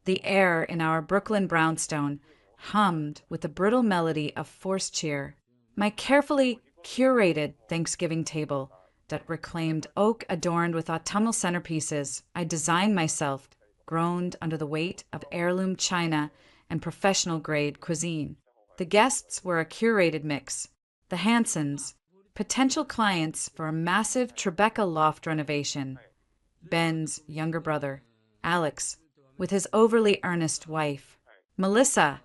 The air in our Brooklyn brownstone hummed with the brittle melody of forced cheer. My carefully curated Thanksgiving table that reclaimed oak adorned with autumnal centerpieces I designed myself groaned under the weight of heirloom china and professional grade cuisine. The guests were a curated mix. The Hansons, potential clients for a massive Tribeca loft renovation. Ben's younger brother, Alex, with his overly earnest wife. Melissa,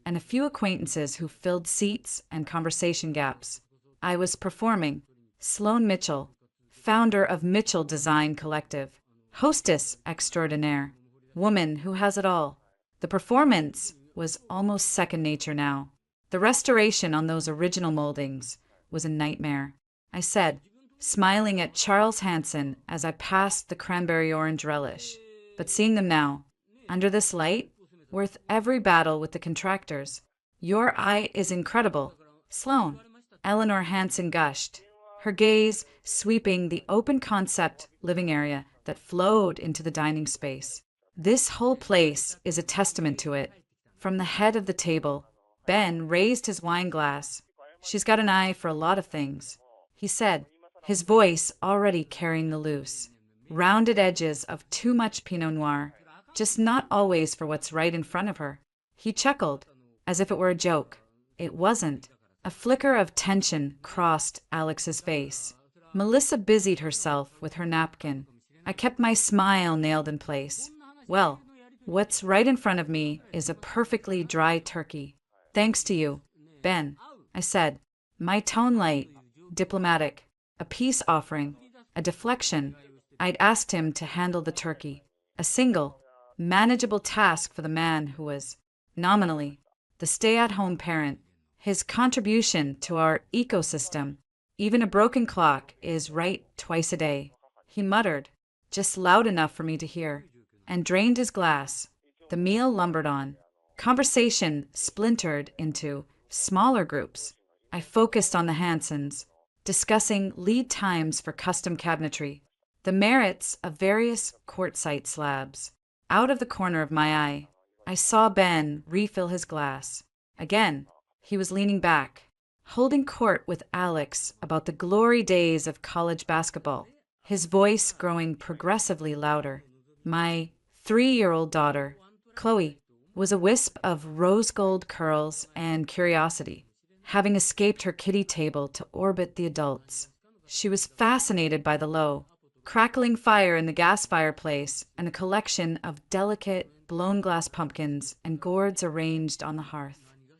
and a few acquaintances who filled seats and conversation gaps. I was performing. Sloan Mitchell, founder of Mitchell Design Collective, hostess extraordinaire, woman who has it all. The performance was almost second nature now. The restoration on those original moldings was a nightmare. I said, smiling at Charles Hanson as I passed the cranberry orange relish. But seeing them now, under this light, worth every battle with the contractors. Your eye is incredible, Sloan. Eleanor Hanson gushed, her gaze sweeping the open concept living area that flowed into the dining space. This whole place is a testament to it. From the head of the table, Ben raised his wine glass. She's got an eye for a lot of things, he said, his voice already carrying the loose, rounded edges of too much Pinot Noir, just not always for what's right in front of her. He chuckled, as if it were a joke. It wasn't. A flicker of tension crossed Alex's face. Melissa busied herself with her napkin. I kept my smile nailed in place. Well, what's right in front of me is a perfectly dry turkey. Thanks to you, Ben, I said, my tone light, diplomatic, a peace offering, a deflection. I'd asked him to handle the turkey, a single, manageable task for the man who was, nominally, the stay-at-home parent. His contribution to our ecosystem, even a broken clock, is right twice a day. He muttered, just loud enough for me to hear, and drained his glass. The meal lumbered on. Conversation splintered into smaller groups. I focused on the Hansons, discussing lead times for custom cabinetry, the merits of various quartzite slabs. Out of the corner of my eye, I saw Ben refill his glass. Again, he was leaning back, holding court with Alex about the glory days of college basketball, his voice growing progressively louder. My 3-year-old daughter, Chloe, was a wisp of rose gold curls and curiosity, having escaped her kiddie table to orbit the adults. She was fascinated by the low, crackling fire in the gas fireplace and a collection of delicate, blown glass pumpkins and gourds arranged on the hearth.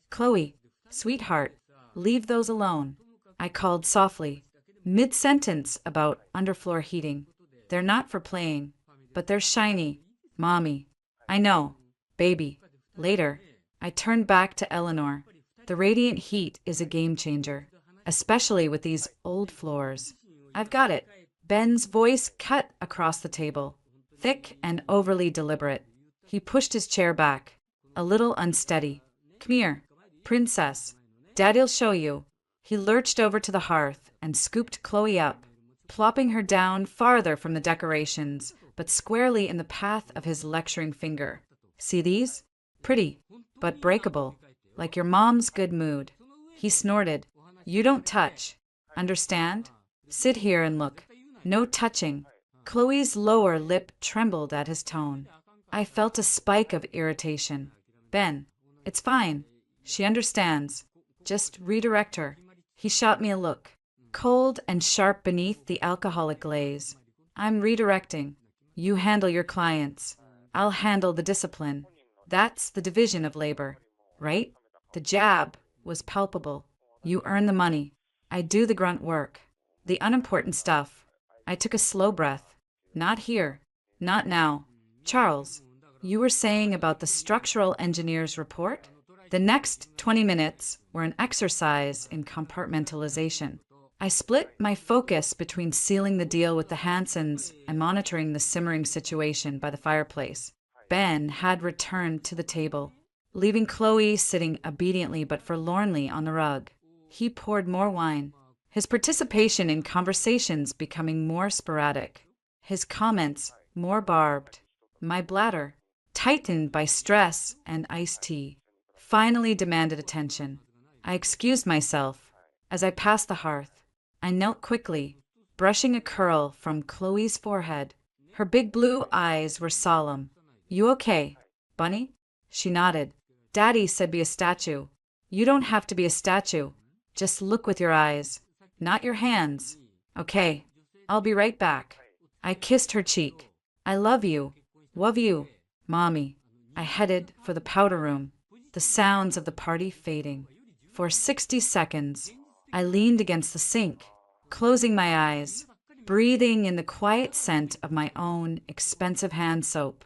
Chloe, sweetheart, leave those alone, I called softly, mid-sentence about underfloor heating. They're not for playing, but they're shiny, Mommy. I know, baby. Later, I turned back to Eleanor. The radiant heat is a game changer, especially with these old floors. I've got it. Ben's voice cut across the table, thick and overly deliberate. He pushed his chair back, a little unsteady. Come here, princess. Daddy'll show you. He lurched over to the hearth and scooped Chloe up, plopping her down farther from the decorations, but squarely in the path of his lecturing finger. See these? Pretty, but breakable, like your mom's good mood. He snorted. You don't touch. Understand? Sit here and look. No touching. Chloe's lower lip trembled at his tone. I felt a spike of irritation. Ben, it's fine. She understands. Just redirect her. He shot me a look, cold and sharp beneath the alcoholic glaze. I'm redirecting. You handle your clients. I'll handle the discipline. That's the division of labor, right? The jab was palpable. You earn the money. I do the grunt work. The unimportant stuff. I took a slow breath. Not here. Not now. Charles, you were saying about the structural engineer's report? The next 20 minutes were an exercise in compartmentalization. I split my focus between sealing the deal with the Hansons and monitoring the simmering situation by the fireplace. Ben had returned to the table, leaving Chloe sitting obediently but forlornly on the rug. He poured more wine, his participation in conversations becoming more sporadic, his comments more barbed. My bladder tightened by stress and iced tea, finally demanded attention. I excused myself. As I passed the hearth, I knelt quickly, brushing a curl from Chloe's forehead. Her big blue eyes were solemn. You okay, Bunny? She nodded. Daddy said be a statue. You don't have to be a statue. Just look with your eyes, not your hands. Okay, I'll be right back. I kissed her cheek. I love you. Love you, Mommy. I headed for the powder room, the sounds of the party fading. For 60 seconds, I leaned against the sink, closing my eyes, breathing in the quiet scent of my own expensive hand soap.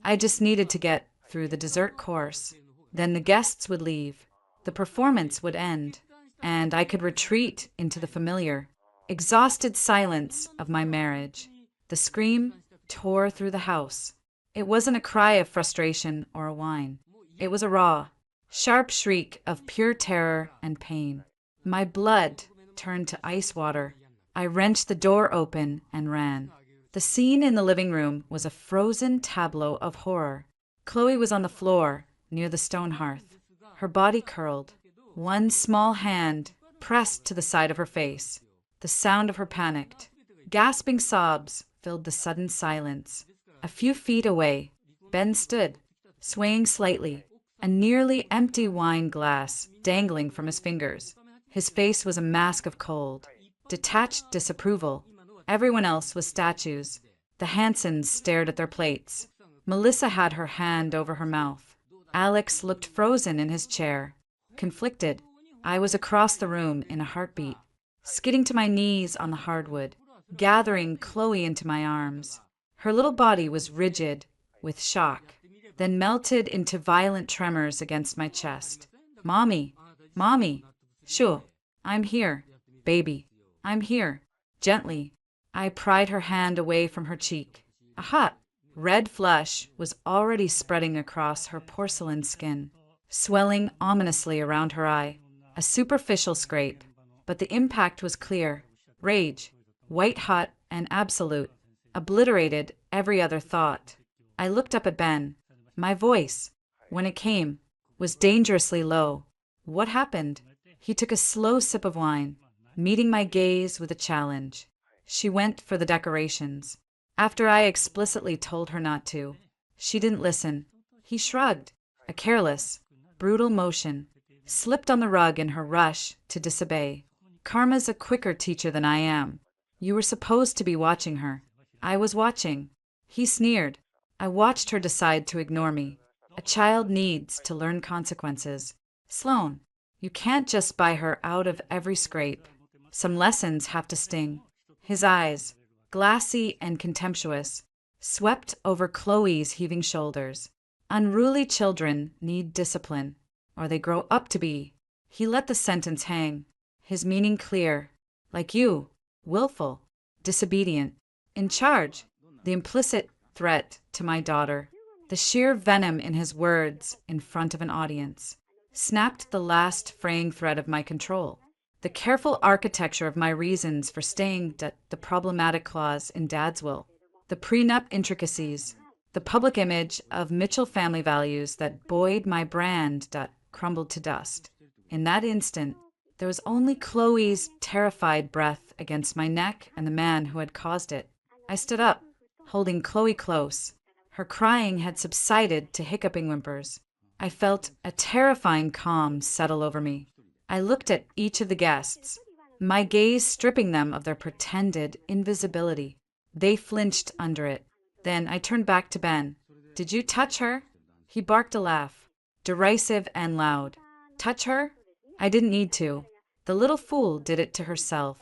I just needed to get through the dessert course. Then the guests would leave, the performance would end, and I could retreat into the familiar, exhausted silence of my marriage. The scream tore through the house. It wasn't a cry of frustration or a whine. It was a raw, sharp shriek of pure terror and pain. My blood turned to ice water. I wrenched the door open and ran. The scene in the living room was a frozen tableau of horror. Chloe was on the floor near the stone hearth, her body curled, one small hand pressed to the side of her face. The sound of her panicked, gasping sobs filled the sudden silence. A few feet away, Ben stood, swaying slightly, a nearly empty wine glass dangling from his fingers. His face was a mask of cold, detached disapproval. Everyone else was statues. The Hansons stared at their plates. Melissa had her hand over her mouth. Alex looked frozen in his chair, conflicted. I was across the room in a heartbeat, skidding to my knees on the hardwood, gathering Chloe into my arms. Her little body was rigid with shock, then melted into violent tremors against my chest. Mommy, Mommy, shoo, I'm here. Baby, I'm here. Gently, I pried her hand away from her cheek. A hot, red flush was already spreading across her porcelain skin, swelling ominously around her eye. A superficial scrape, but the impact was clear. Rage, white hot and absolute, obliterated every other thought. I looked up at Ben. My voice, when it came, was dangerously low. What happened? He took a slow sip of wine, meeting my gaze with a challenge. She went for the decorations. After I explicitly told her not to, she didn't listen. He shrugged, a careless, brutal motion, slipped on the rug in her rush to disobey. Karma's a quicker teacher than I am. You were supposed to be watching her. I was watching. He sneered. I watched her decide to ignore me. A child needs to learn consequences. Sloan, you can't just buy her out of every scrape. Some lessons have to sting. His eyes, glassy and contemptuous, swept over Chloe's heaving shoulders. Unruly children need discipline, or they grow up to be. He let the sentence hang, his meaning clear. Like you, willful, disobedient, in charge. The implicit threat to my daughter, the sheer venom in his words in front of an audience, snapped the last fraying thread of my control. The careful architecture of my reasons for staying at the problematic clause in Dad's will, the prenup intricacies, the public image of Mitchell family values that buoyed my brand that crumbled to dust. In that instant, there was only Chloe's terrified breath against my neck and the man who had caused it. I stood up, holding Chloe close. Her crying had subsided to hiccuping whimpers. I felt a terrifying calm settle over me. I looked at each of the guests, my gaze stripping them of their pretended invisibility. They flinched under it. Then I turned back to Ben. Did you touch her? He barked a laugh, derisive and loud. Touch her? I didn't need to. The little fool did it to herself.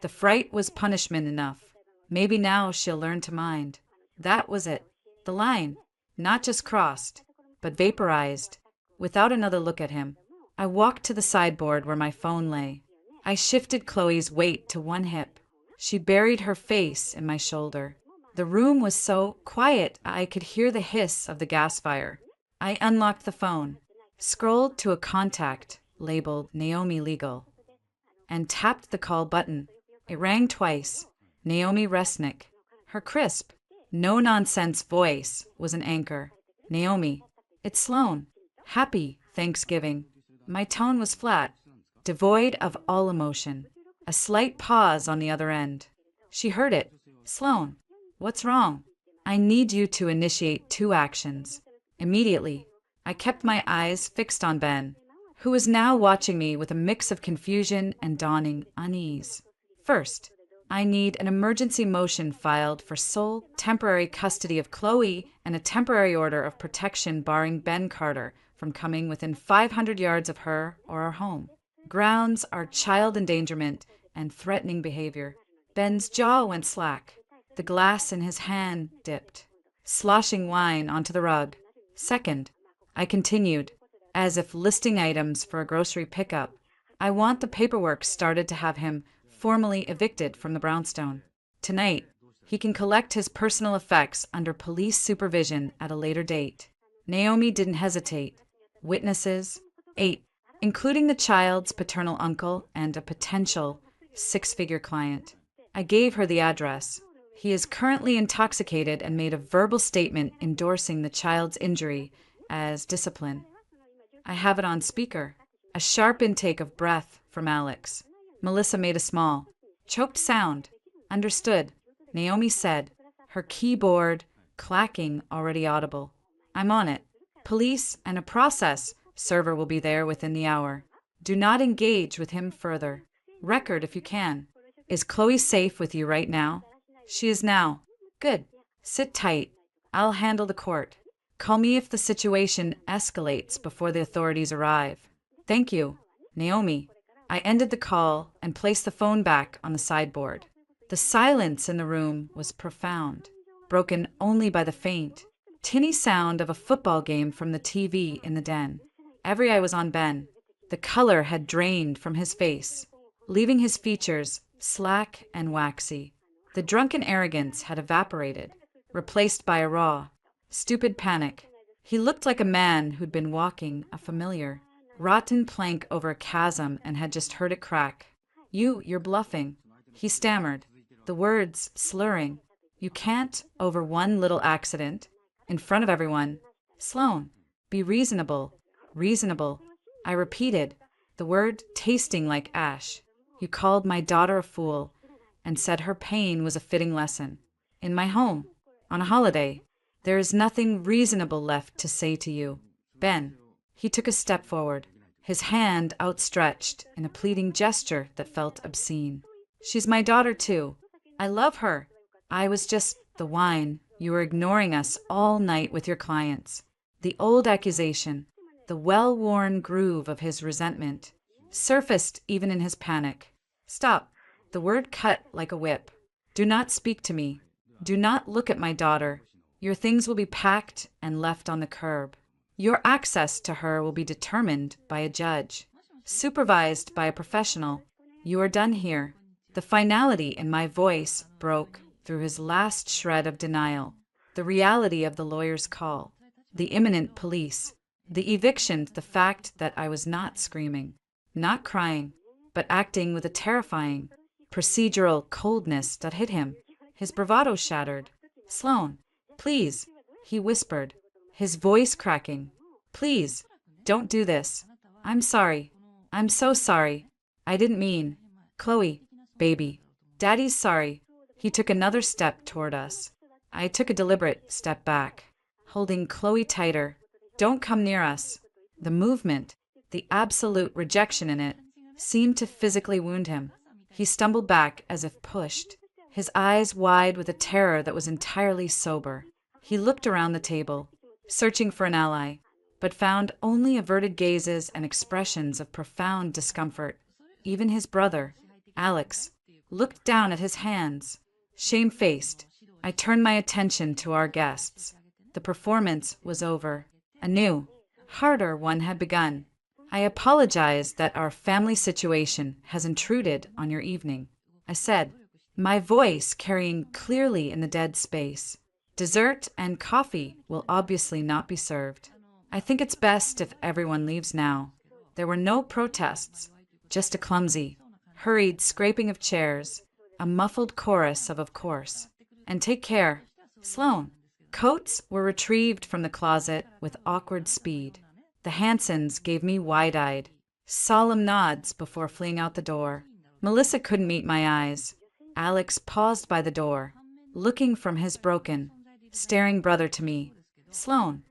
The fright was punishment enough. Maybe now she'll learn to mind. That was it. The line, not just crossed, but vaporized. Without another look at him, I walked to the sideboard where my phone lay. I shifted Chloe's weight to one hip. She buried her face in my shoulder. The room was so quiet I could hear the hiss of the gas fire. I unlocked the phone, scrolled to a contact labeled Naomi Legal, and tapped the call button. It rang twice. Naomi Resnick. Her crisp, no-nonsense voice was an anchor. Naomi. It's Sloan. Happy Thanksgiving. My tone was flat, devoid of all emotion. A slight pause on the other end. She heard it. Sloan. What's wrong? I need you to initiate 2 actions. Immediately, I kept my eyes fixed on Ben, who was now watching me with a mix of confusion and dawning unease. First, I need an emergency motion filed for sole temporary custody of Chloe and a temporary order of protection barring Ben Carter from coming within 500 yards of her or our home. Grounds are child endangerment and threatening behavior. Ben's jaw went slack. The glass in his hand dipped, sloshing wine onto the rug. Second, I continued, as if listing items for a grocery pickup. I want the paperwork started to have him formally evicted from the brownstone. Tonight, he can collect his personal effects under police supervision at a later date. Naomi didn't hesitate. Witnesses, 8, including the child's paternal uncle and a potential 6-figure client. I gave her the address. He is currently intoxicated and made a verbal statement endorsing the child's injury as discipline. I have it on speaker. A sharp intake of breath from Alex. Melissa made a small, choked sound. Understood, Naomi said, her keyboard clacking already audible. I'm on it. Police and a process server will be there within the hour. Do not engage with him further. Record if you can. Is Chloe safe with you right now? She is now. Good. Sit tight. I'll handle the court. Call me if the situation escalates before the authorities arrive. Thank you, Naomi. I ended the call and placed the phone back on the sideboard. The silence in the room was profound, broken only by the faint, tinny sound of a football game from the TV in the den. Every eye was on Ben. The color had drained from his face, leaving his features slack and waxy. The drunken arrogance had evaporated, replaced by a raw, stupid panic. He looked like a man who'd been walking a familiar, rotten plank over a chasm and had just heard it crack. You're bluffing, he stammered, the words slurring. You can't, over one little accident, in front of everyone. Sloan, be reasonable, reasonable. I repeated, the word tasting like ash. You called my daughter a fool and said her pain was a fitting lesson. In my home, on a holiday, there is nothing reasonable left to say to you. Ben, he took a step forward, his hand outstretched in a pleading gesture that felt obscene. She's my daughter too. I love her. I was just the wine. You were ignoring us all night with your clients. The old accusation, the well-worn groove of his resentment, surfaced even in his panic. Stop. The word cut like a whip. Do not speak to me. Do not look at my daughter. Your things will be packed and left on the curb. Your access to her will be determined by a judge, supervised by a professional. You are done here. The finality in my voice broke through his last shred of denial. The reality of the lawyer's call, the imminent police, the eviction, the fact that I was not screaming, not crying, but acting with a terrifying, procedural coldness that hit him. His bravado shattered. Sloan, please, he whispered, his voice cracking. Please, don't do this. I'm sorry. I'm so sorry. I didn't mean. Chloe, baby. Daddy's sorry. He took another step toward us. I took a deliberate step back, holding Chloe tighter. Don't come near us. The movement, the absolute rejection in it, seemed to physically wound him. He stumbled back as if pushed, his eyes wide with a terror that was entirely sober. He looked around the table, searching for an ally, but found only averted gazes and expressions of profound discomfort. Even his brother, Alex, looked down at his hands. Shamefaced, I turned my attention to our guests. The performance was over. A new, harder one had begun. I apologize that our family situation has intruded on your evening, I said, my voice carrying clearly in the dead space. Dessert and coffee will obviously not be served. I think it's best if everyone leaves now. There were no protests, just a clumsy, hurried scraping of chairs, a muffled chorus of course. And take care. Sloan, Coats were retrieved from the closet with awkward speed. The Hansons gave me wide-eyed, solemn nods before fleeing out the door. Melissa couldn't meet my eyes. Alex paused by the door, looking from his broken, staring brother to me. Sloan,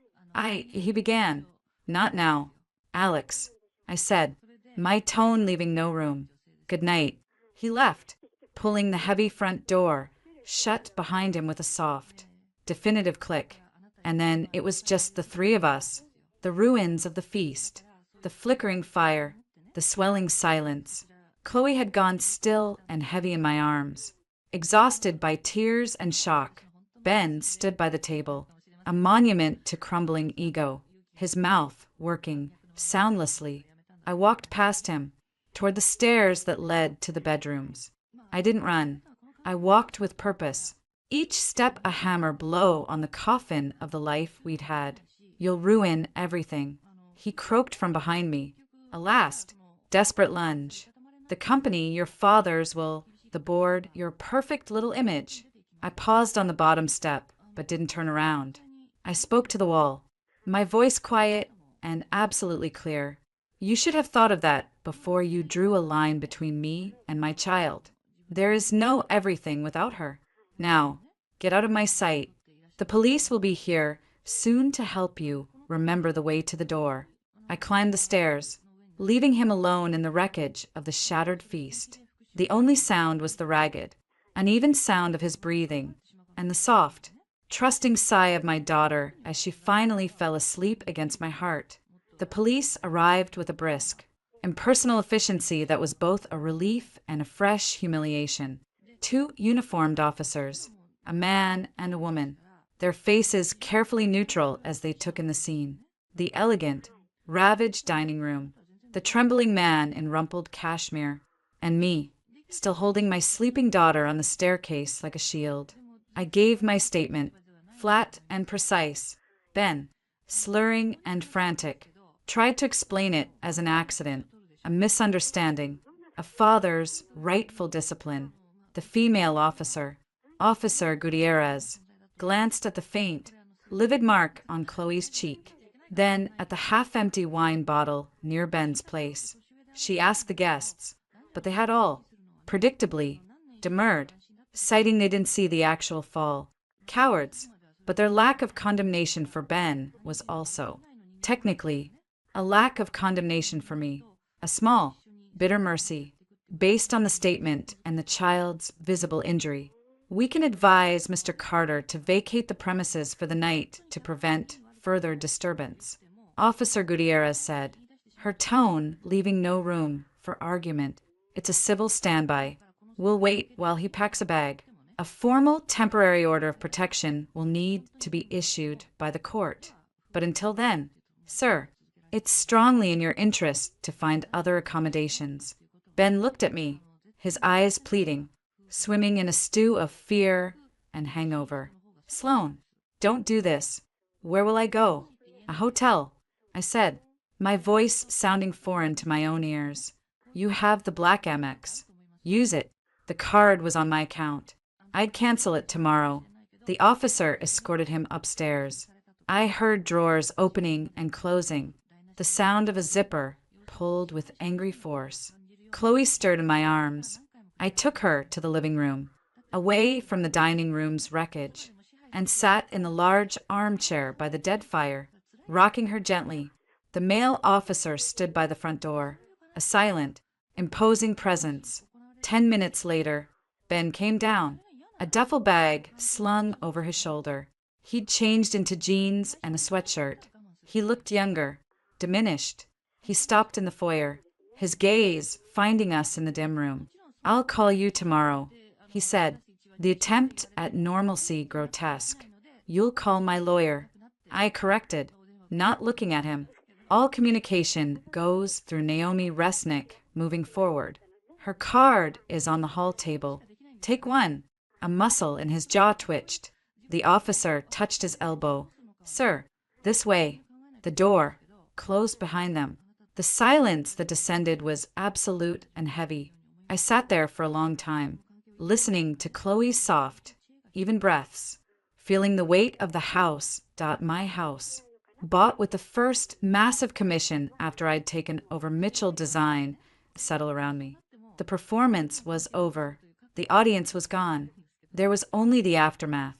he began. Not now. Alex, I said, my tone leaving no room. Good night. He left, pulling the heavy front door shut behind him with a soft, definitive click. And then it was just the three of us, the ruins of the feast, the flickering fire, the swelling silence. Chloe had gone still and heavy in my arms, exhausted by tears and shock. Ben stood by the table, a monument to crumbling ego, his mouth working soundlessly. I walked past him, toward the stairs that led to the bedrooms. I didn't run. I walked with purpose, each step a hammer blow on the coffin of the life we'd had. You'll ruin everything. He croaked from behind me. A last, desperate lunge. The company, your father's, will, the board, your perfect little image. I paused on the bottom step, but didn't turn around. I spoke to the wall, my voice quiet and absolutely clear. You should have thought of that before you drew a line between me and my child. There is no everything without her. Now, get out of my sight. The police will be here soon to help you remember the way to the door. I climbed the stairs, leaving him alone in the wreckage of the shattered feast. The only sound was the ragged, uneven sound of his breathing, and the soft, trusting sigh of my daughter as she finally fell asleep against my heart. The police arrived with a brisk, impersonal efficiency that was both a relief and a fresh humiliation. 2 uniformed officers, a man and a woman, their faces carefully neutral as they took in the scene. The elegant, ravaged dining room, the trembling man in rumpled cashmere, and me, still holding my sleeping daughter on the staircase like a shield. I gave my statement, flat and precise. Ben, slurring and frantic, tried to explain it as an accident, a misunderstanding, a father's rightful discipline. The female officer, Officer Gutierrez, glanced at the faint, livid mark on Chloe's cheek, then at the half-empty wine bottle near Ben's place. She asked the guests, but they had all, predictably, demurred, citing they didn't see the actual fall. Cowards, but their lack of condemnation for Ben was also, technically, a lack of condemnation for me, a small, bitter mercy, based on the statement and the child's visible injury. We can advise Mr. Carter to vacate the premises for the night to prevent further disturbance, Officer Gutierrez said, her tone leaving no room for argument. It's a civil standby. We'll wait while he packs a bag. A formal temporary order of protection will need to be issued by the court. But until then, sir, it's strongly in your interest to find other accommodations. Ben looked at me, his eyes pleading, swimming in a stew of fear and hangover. Sloan, don't do this. Where will I go? A hotel, I said, my voice sounding foreign to my own ears. You have the Black Amex. Use it. The card was on my account. I'd cancel it tomorrow. The officer escorted him upstairs. I heard drawers opening and closing, the sound of a zipper pulled with angry force. Chloe stirred in my arms. I took her to the living room, away from the dining room's wreckage, and sat in the large armchair by the dead fire, rocking her gently. The male officer stood by the front door, a silent, imposing presence. 10 minutes later, Ben came down, a duffel bag slung over his shoulder. He'd changed into jeans and a sweatshirt. He looked younger, diminished. He stopped in the foyer, his gaze finding us in the dim room. I'll call you tomorrow, he said, the attempt at normalcy grotesque. You'll call my lawyer. I corrected, not looking at him. All communication goes through Naomi Resnick moving forward. Her card is on the hall table. Take one. A muscle in his jaw twitched. The officer touched his elbow. Sir, this way. The door closed behind them. The silence that descended was absolute and heavy. I sat there for a long time, listening to Chloe's soft, even breaths, feeling the weight of the house. My house. Bought with the first massive commission after I'd taken over Mitchell Design, settle around me. The performance was over. The audience was gone. There was only the aftermath.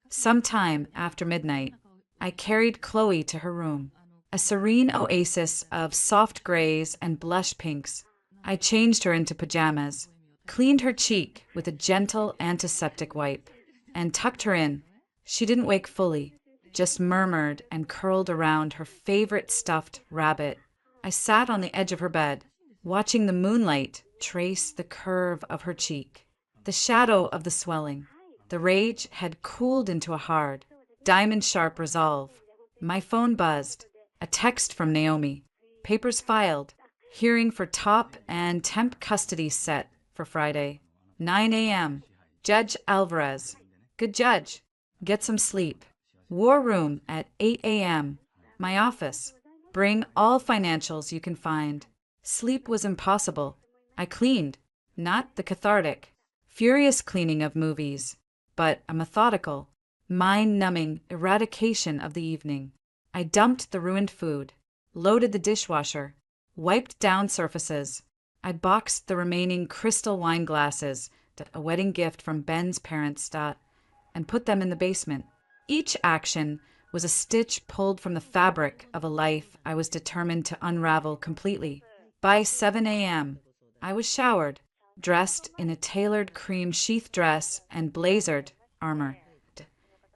Sometime after midnight, I carried Chloe to her room, a serene oasis of soft grays and blush pinks. I changed her into pajamas, cleaned her cheek with a gentle antiseptic wipe, and tucked her in. She didn't wake fully, just murmured and curled around her favorite stuffed rabbit. I sat on the edge of her bed, watching the moonlight trace the curve of her cheek, the shadow of the swelling. The rage had cooled into a hard, diamond-sharp resolve. My phone buzzed. A text from Naomi. Papers filed. Hearing for top and temp custody set for Friday. 9 a.m. Judge Alvarez. Good judge. Get some sleep. War room at 8 a.m. My office. Bring all financials you can find. Sleep was impossible. I cleaned. Not the cathartic, furious cleaning of movies, but a methodical, mind-numbing eradication of the evening. I dumped the ruined food, loaded the dishwasher, wiped down surfaces. I boxed the remaining crystal wine glasses, a wedding gift from Ben's parents, and put them in the basement. Each action was a stitch pulled from the fabric of a life I was determined to unravel completely. By 7 a.m., I was showered, dressed in a tailored cream sheath dress and blazered armor,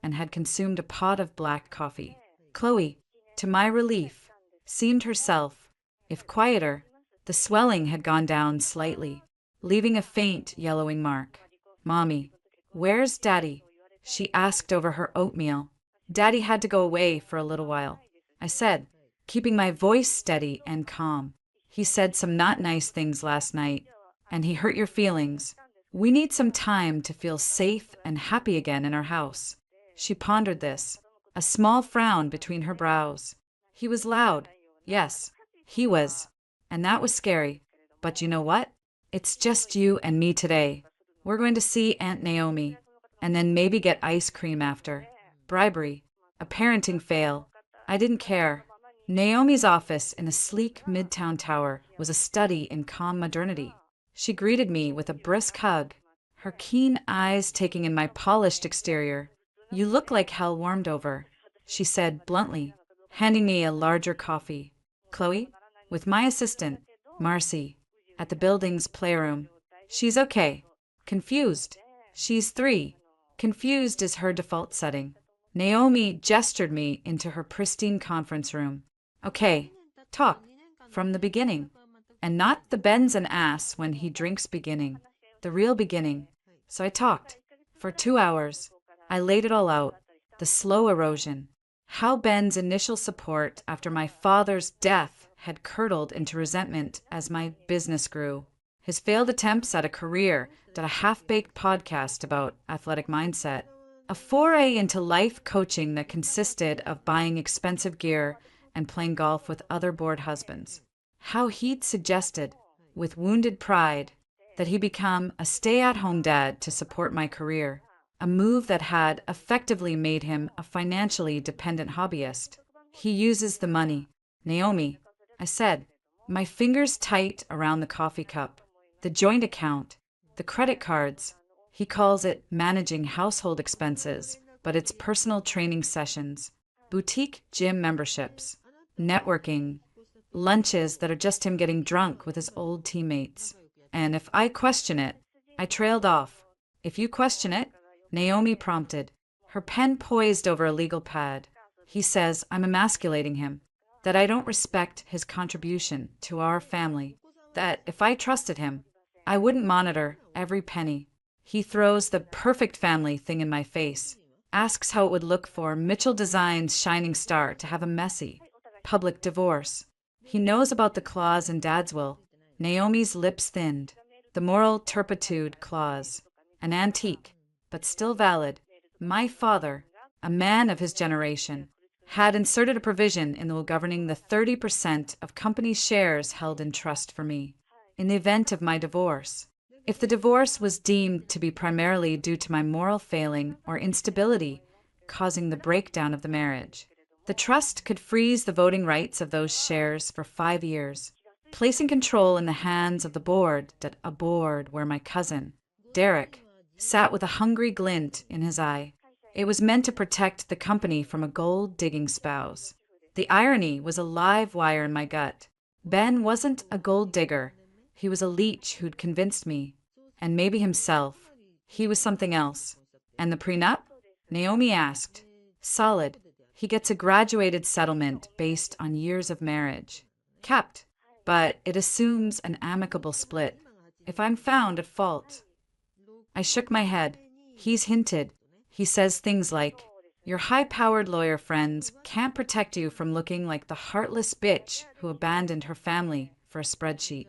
and had consumed a pot of black coffee. Chloe, to my relief, seemed herself. If quieter, the swelling had gone down slightly, leaving a faint yellowing mark. Mommy, where's Daddy? She asked over her oatmeal. Daddy had to go away for a little while, I said, keeping my voice steady and calm. He said some not nice things last night, and he hurt your feelings. We need some time to feel safe and happy again in our house. She pondered this, a small frown between her brows. He was loud. Yes, he was. And that was scary. But you know what? It's just you and me today. We're going to see Aunt Naomi, and then maybe get ice cream after. Bribery. A parenting fail. I didn't care. Naomi's office in a sleek midtown tower was a study in calm modernity. She greeted me with a brisk hug, her keen eyes taking in my polished exterior. You look like hell warmed over, she said bluntly, handing me a larger coffee. Chloe, with my assistant, Marcy, at the building's playroom. She's okay. Confused. She's 3. Confused is her default setting. Naomi gestured me into her pristine conference room. Okay, talk. From the beginning. And not the bends an ass when he drinks beginning. The real beginning. So I talked. For 2 hours. I laid it all out. The slow erosion. How Ben's initial support after my father's death had curdled into resentment as my business grew. His failed attempts at a career, a half-baked podcast about athletic mindset. A foray into life coaching that consisted of buying expensive gear and playing golf with other bored husbands. How he'd suggested, with wounded pride, that he become a stay-at-home dad to support my career, a move that had effectively made him a financially dependent hobbyist. He uses the money. Naomi, I said, my fingers tight around the coffee cup, the joint account, the credit cards. He calls it managing household expenses, but it's personal training sessions, boutique gym memberships, networking, lunches that are just him getting drunk with his old teammates. And if I question it, I trailed off. If you question it, Naomi prompted, her pen poised over a legal pad. He says I'm emasculating him, that I don't respect his contribution to our family, that if I trusted him, I wouldn't monitor every penny. He throws the perfect family thing in my face, asks how it would look for Mitchell Design's shining star to have a messy, public divorce. He knows about the clause in Dad's will. Naomi's lips thinned. The moral turpitude clause. An antique, but still valid. My father, a man of his generation, had inserted a provision in the will governing the 30% of company shares held in trust for me, in the event of my divorce. If the divorce was deemed to be primarily due to my moral failing or instability, causing the breakdown of the marriage. The trust could freeze the voting rights of those shares for 5 years, placing control in the hands of the board, a board where my cousin, Derek, sat with a hungry glint in his eye. It was meant to protect the company from a gold-digging spouse. The irony was a live wire in my gut. Ben wasn't a gold digger. He was a leech who'd convinced me. And maybe himself. He was something else. And the prenup? Naomi asked. Solid. He gets a graduated settlement based on years of marriage. Kept. But it assumes an amicable split. If I'm found at fault. I shook my head. He's hinted. He says things like, your high-powered lawyer friends can't protect you from looking like the heartless bitch who abandoned her family for a spreadsheet.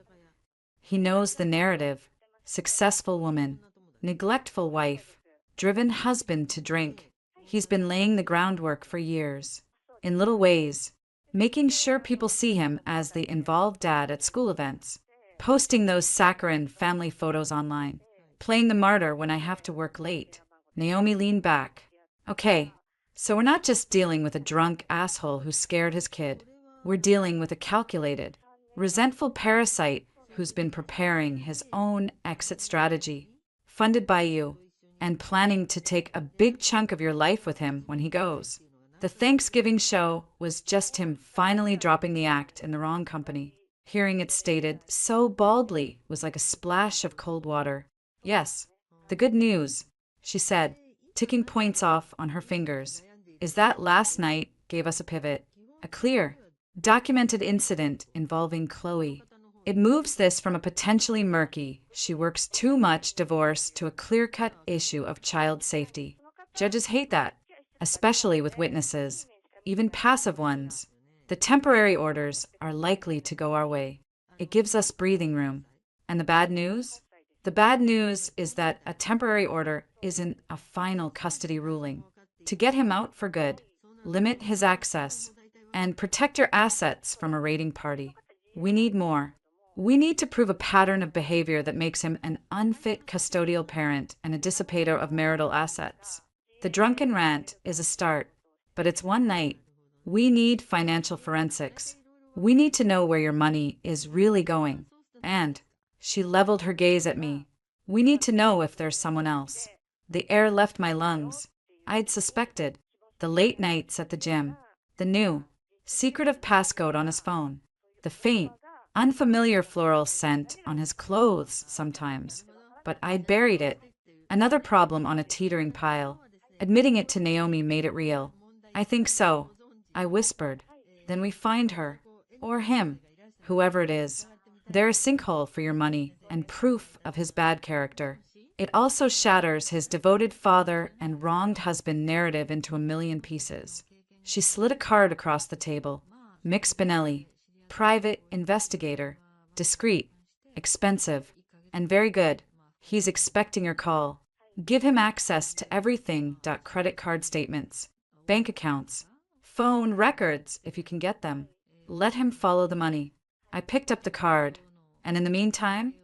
He knows the narrative. Successful woman, neglectful wife, driven husband to drink. He's been laying the groundwork for years. In little ways, making sure people see him as the involved dad at school events, posting those saccharine family photos online, playing the martyr when I have to work late. Naomi leaned back. Okay, so we're not just dealing with a drunk asshole who scared his kid. We're dealing with a calculated, resentful parasite who's been preparing his own exit strategy, funded by you, and planning to take a big chunk of your life with him when he goes. The Thanksgiving show was just him finally dropping the act in the wrong company. Hearing it stated so baldly was like a splash of cold water. Yes, the good news, she said, ticking points off on her fingers, is that last night gave us a pivot, a clear, documented incident involving Chloe. It moves this from a potentially murky, she works too much divorce to a clear-cut issue of child safety. Judges hate that, especially with witnesses, even passive ones. The temporary orders are likely to go our way. It gives us breathing room. And the bad news? The bad news is that a temporary order isn't a final custody ruling. To get him out for good, limit his access, and protect your assets from a raiding party, we need more. We need to prove a pattern of behavior that makes him an unfit custodial parent and a dissipator of marital assets. The drunken rant is a start, but it's one night. We need financial forensics. We need to know where your money is really going. And, she leveled her gaze at me, we need to know if there's someone else. The air left my lungs. I'd suspected. The late nights at the gym. The new, secretive passcode on his phone. The faint, unfamiliar floral scent on his clothes sometimes. But I'd buried it. Another problem on a teetering pile. Admitting it to Naomi made it real. I think so, I whispered. Then we find her. Or him. Whoever it is. They're a sinkhole for your money and proof of his bad character. It also shatters his devoted father and wronged husband narrative into a million pieces. She slid a card across the table. Mick Spinelli. Private investigator. Discreet. Expensive. And very good. He's expecting your call. Give him access to everything. Credit card statements. Bank accounts. Phone records, if you can get them. Let him follow the money. I picked up the card. And in the meantime,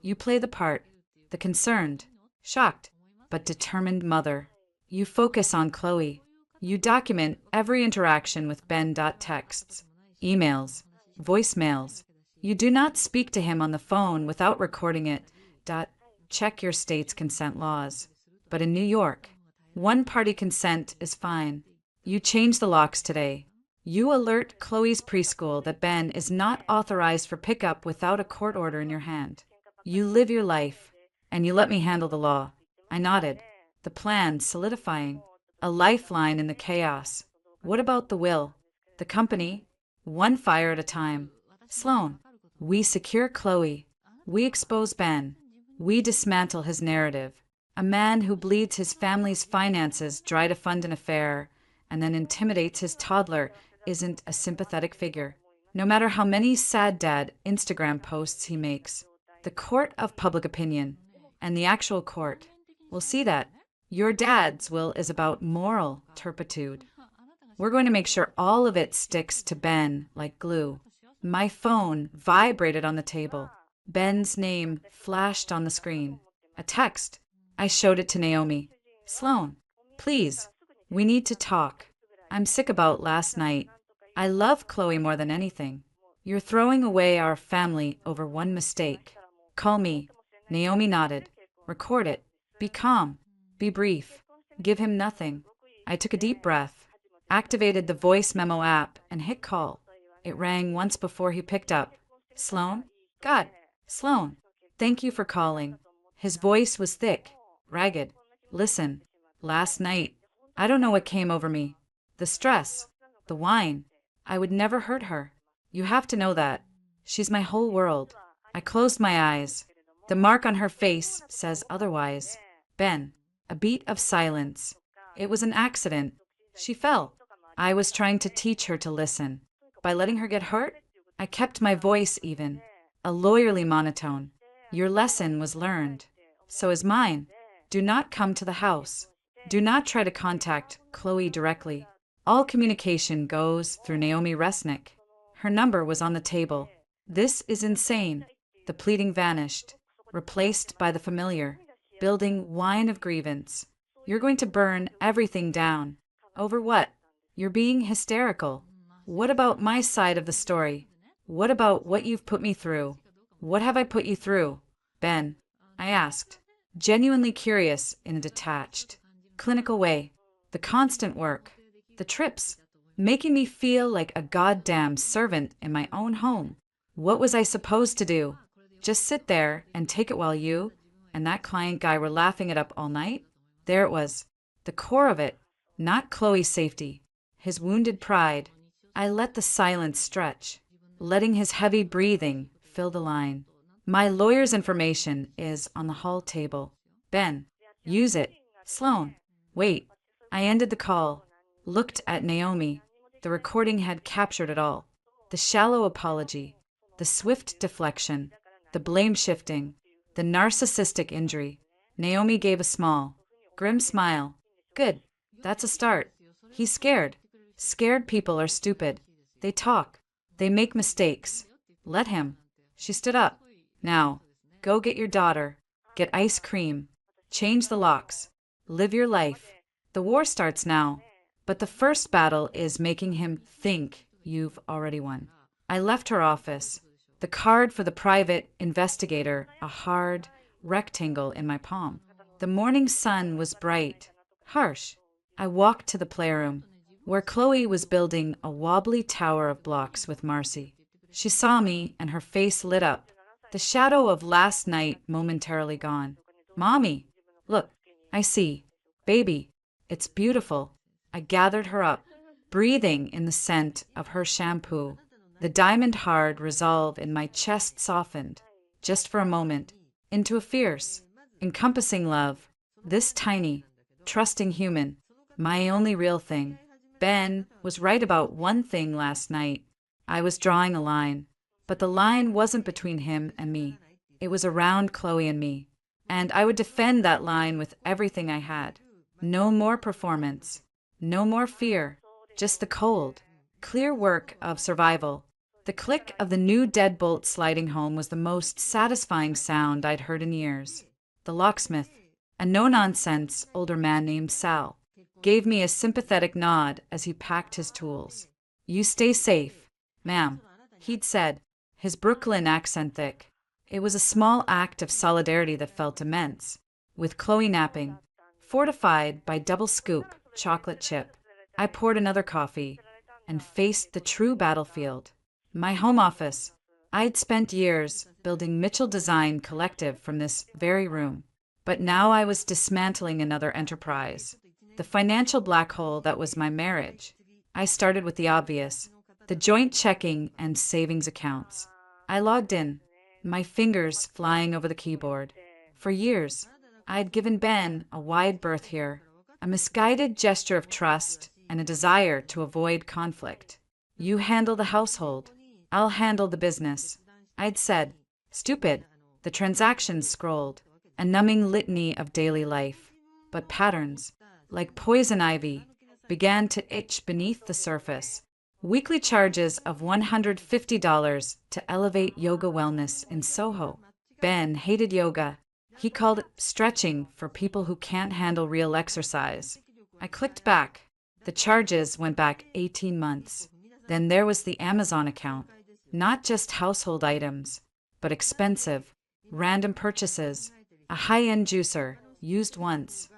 you play the part. The concerned, shocked, but determined mother. You focus on Chloe. You document every interaction with Ben. Texts, emails, voicemails. You do not speak to him on the phone without recording it. Check your state's consent laws. But in New York, one-party consent is fine. You change the locks today. You alert Chloe's preschool that Ben is not authorized for pickup without a court order in your hand. You live your life, and you let me handle the law. I nodded, the plan solidifying, a lifeline in the chaos. What about the will? The company? One fire at a time. Sloan, we secure Chloe. We expose Ben. We dismantle his narrative. A man who bleeds his family's finances dry to fund an affair and then intimidates his toddler isn't a sympathetic figure. No matter how many sad dad Instagram posts he makes, the court of public opinion and the actual court will see that your dad's will is about moral turpitude. We're going to make sure all of it sticks to Ben like glue. My phone vibrated on the table. Ben's name flashed on the screen. A text. I showed it to Naomi. Sloan, Please, we need to talk. I'm sick about last night. I love Chloe more than anything. You're throwing away our family over one mistake. Call me. Naomi nodded. Record it. Be calm. Be brief. Give him nothing. I took a deep breath, activated the voice memo app, and hit call. It rang once before he picked up. Sloan? God, Sloan. Thank you for calling. His voice was thick, ragged. Listen, last night, I don't know what came over me. The stress, the wine. I would never hurt her. You have to know that. She's my whole world. I closed my eyes. The mark on her face says otherwise. Ben. A beat of silence. It was an accident. She fell. I was trying to teach her to listen. By letting her get hurt, I kept my voice even. A lawyerly monotone. Your lesson was learned. So is mine. Do not come to the house. Do not try to contact Chloe directly. All communication goes through Naomi Resnick. Her number was on the table. This is insane. The pleading vanished, replaced by the familiar, building whine of grievance. You're going to burn everything down. Over what? You're being hysterical. What about my side of the story? What about what you've put me through? What have I put you through, Ben? I asked, genuinely curious in a detached, clinical way. The constant work, the trips, making me feel like a goddamn servant in my own home. What was I supposed to do? Just sit there and take it while you and that client guy were laughing it up all night? There it was, the core of it, not Chloe's safety, his wounded pride. I let the silence stretch, letting his heavy breathing fill the line. My lawyer's information is on the hall table. Ben, use it. Sloan, wait. I ended the call, looked at Naomi. The recording had captured it all. The shallow apology, the swift deflection, the blame shifting, the narcissistic injury. Naomi gave a small, grim smile. Good. That's a start. He's scared. Scared people are stupid. They talk. They make mistakes. Let him. She stood up. Now, go get your daughter. Get ice cream. Change the locks. Live your life. The war starts now. But the first battle is making him think you've already won. I left her office. The card for the private investigator, a hard rectangle in my palm. The morning sun was bright, harsh. I walked to the playroom, where Chloe was building a wobbly tower of blocks with Marcy. She saw me and her face lit up, the shadow of last night momentarily gone. Mommy, look, I see. Baby, it's beautiful. I gathered her up, breathing in the scent of her shampoo. The diamond-hard resolve in my chest softened, just for a moment, into a fierce, encompassing love. This tiny, trusting human, my only real thing. Ben was right about one thing last night. I was drawing a line, but the line wasn't between him and me. It was around Chloe and me, and I would defend that line with everything I had. No more performance, no more fear, just the cold, clear work of survival. The click of the new deadbolt sliding home was the most satisfying sound I'd heard in years. The locksmith, a no-nonsense older man named Sal, gave me a sympathetic nod as he packed his tools. You stay safe, ma'am, he'd said, his Brooklyn accent thick. It was a small act of solidarity that felt immense. With Chloe napping, fortified by double scoop chocolate chip, I poured another coffee and faced the true battlefield. My home office. I'd spent years building Mitchell Design Collective from this very room, but now I was dismantling another enterprise, the financial black hole that was my marriage. I started with the obvious, the joint checking and savings accounts. I logged in, my fingers flying over the keyboard. For years, I'd given Ben a wide berth here, a misguided gesture of trust and a desire to avoid conflict. You handle the household. I'll handle the business. I'd said, stupid. The transactions scrolled, a numbing litany of daily life. But patterns, like poison ivy, began to itch beneath the surface. Weekly charges of $150 to elevate yoga wellness in Soho. Ben hated yoga. He called it stretching for people who can't handle real exercise. I clicked back. The charges went back 18 months. Then there was the Amazon account. Not just household items, but expensive, random purchases. A high-end juicer, used once.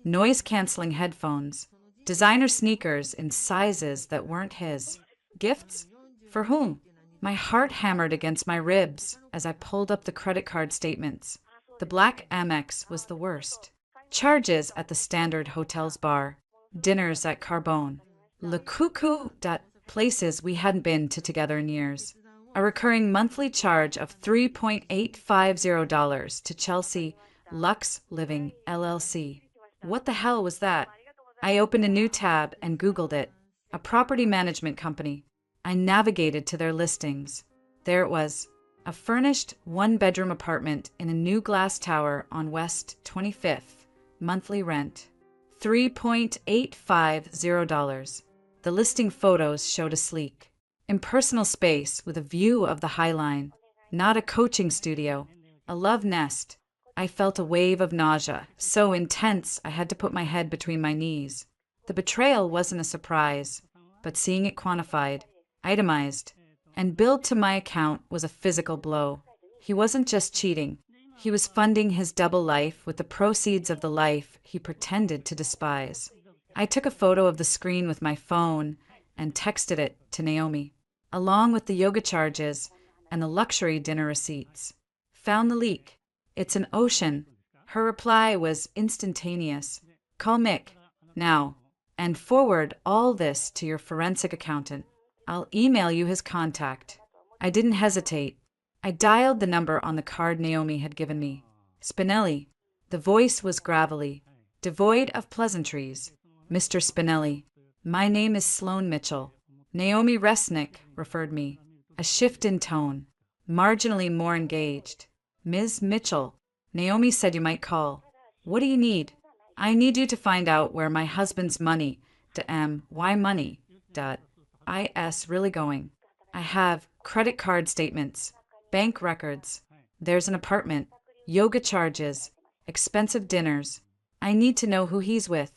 Noise-canceling headphones. Designer sneakers in sizes that weren't his. Gifts? For whom? My heart hammered against my ribs as I pulled up the credit card statements. The black Amex was the worst. Charges at the Standard Hotel's bar. Dinners at Carbone. Le Cuckoo. Places we hadn't been to together in years. A recurring monthly charge of $3.850 to Chelsea Lux Living LLC. What the hell was that? I opened a new tab and Googled it. A property management company. I navigated to their listings. There it was. A furnished one-bedroom apartment in a new glass tower on West 25th. Monthly rent. $3.850. The listing photos showed a sleek, impersonal space with a view of the High Line. Not a coaching studio. A love nest. I felt a wave of nausea, so intense I had to put my head between my knees. The betrayal wasn't a surprise, but seeing it quantified, itemized, and billed to my account was a physical blow. He wasn't just cheating. He was funding his double life with the proceeds of the life he pretended to despise. I took a photo of the screen with my phone and texted it to Naomi, along with the yoga charges and the luxury dinner receipts. Found the leak. It's an ocean. Her reply was instantaneous. Call Mick. Now. And forward all this to your forensic accountant. I'll email you his contact. I didn't hesitate. I dialed the number on the card Naomi had given me. Spinelli. The voice was gravelly, devoid of pleasantries. Mr. Spinelli. My name is Sloan Mitchell. Naomi Resnick referred me. A shift in tone. Marginally more engaged. Ms. Mitchell. Naomi said you might call. What do you need? I need you to find out where my husband's money, why money, is really going. I have credit card statements, bank records. There's an apartment, yoga charges, expensive dinners. I need to know who he's with,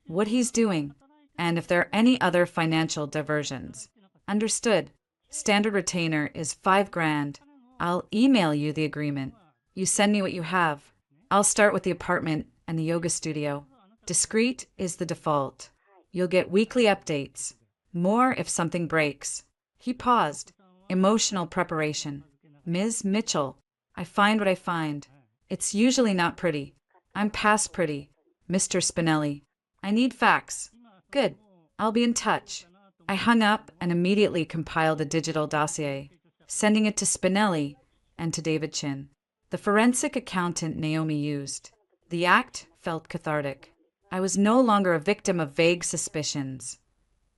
what he's doing, and if there are any other financial diversions. Understood. Standard retainer is $5,000. I'll email you the agreement. You send me what you have. I'll start with the apartment and the yoga studio. Discreet is the default. You'll get weekly updates. More if something breaks. He paused. Emotional preparation. Ms. Mitchell. I find what I find. It's usually not pretty. I'm past pretty. Mr. Spinelli. I need facts. Good. I'll be in touch. I hung up and immediately compiled a digital dossier, sending it to Spinelli and to David Chin, the forensic accountant Naomi used. The act felt cathartic. I was no longer a victim of vague suspicions.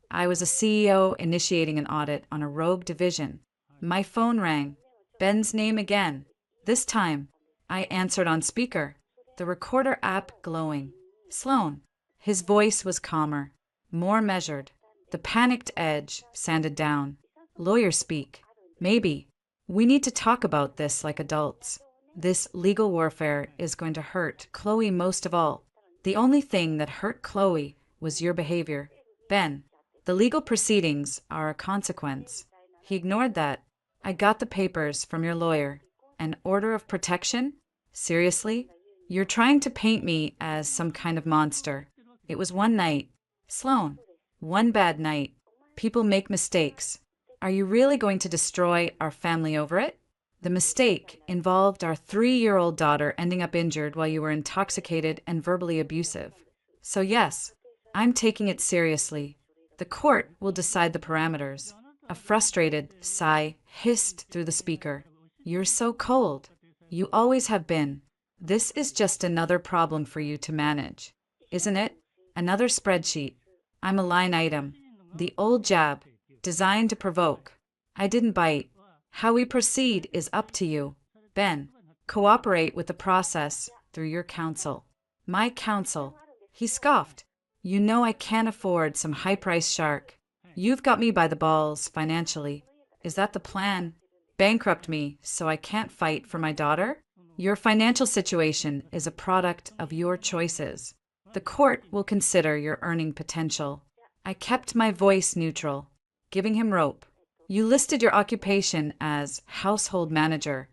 I was a CEO initiating an audit on a rogue division. My phone rang. Ben's name again. This time, I answered on speaker, the recorder app glowing. Sloan. His voice was calmer, more measured. The panicked edge sanded down. Lawyer speak. Maybe. We need to talk about this like adults. This legal warfare is going to hurt Chloe most of all. The only thing that hurt Chloe was your behavior. Ben, the legal proceedings are a consequence. He ignored that. I got the papers from your lawyer. An order of protection? Seriously? You're trying to paint me as some kind of monster. It was one night. Sloan, one bad night. People make mistakes. Are you really going to destroy our family over it? The mistake involved our 3-year-old daughter ending up injured while you were intoxicated and verbally abusive. So yes, I'm taking it seriously. The court will decide the parameters. A frustrated sigh hissed through the speaker. You're so cold. You always have been. This is just another problem for you to manage. Isn't it? Another spreadsheet. I'm a line item. The old jab, designed to provoke. I didn't bite. How we proceed is up to you. Ben, cooperate with the process through your counsel. My counsel. He scoffed. You know I can't afford some high-priced shark. You've got me by the balls financially. Is that the plan? Bankrupt me so I can't fight for my daughter? Your financial situation is a product of your choices. The court will consider your earning potential. I kept my voice neutral, giving him rope. You listed your occupation as household manager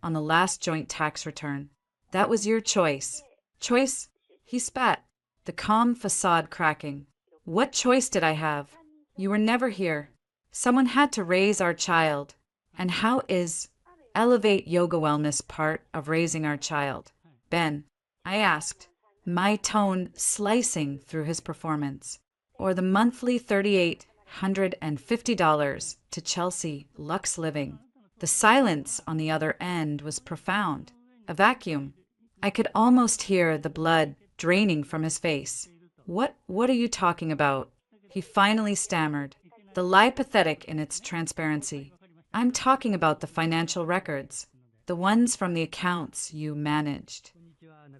on the last joint tax return. That was your choice. Choice? He spat, the calm facade cracking. What choice did I have? You were never here. Someone had to raise our child. And how is Elevate Yoga Wellness part of raising our child? Ben, I asked, my tone slicing through his performance. Or the monthly $3,850 to Chelsea Lux Living. The silence on the other end was profound. A vacuum. I could almost hear the blood draining from his face. What are you talking about? He finally stammered, the lie pathetic in its transparency. I'm talking about the financial records, the ones from the accounts you managed.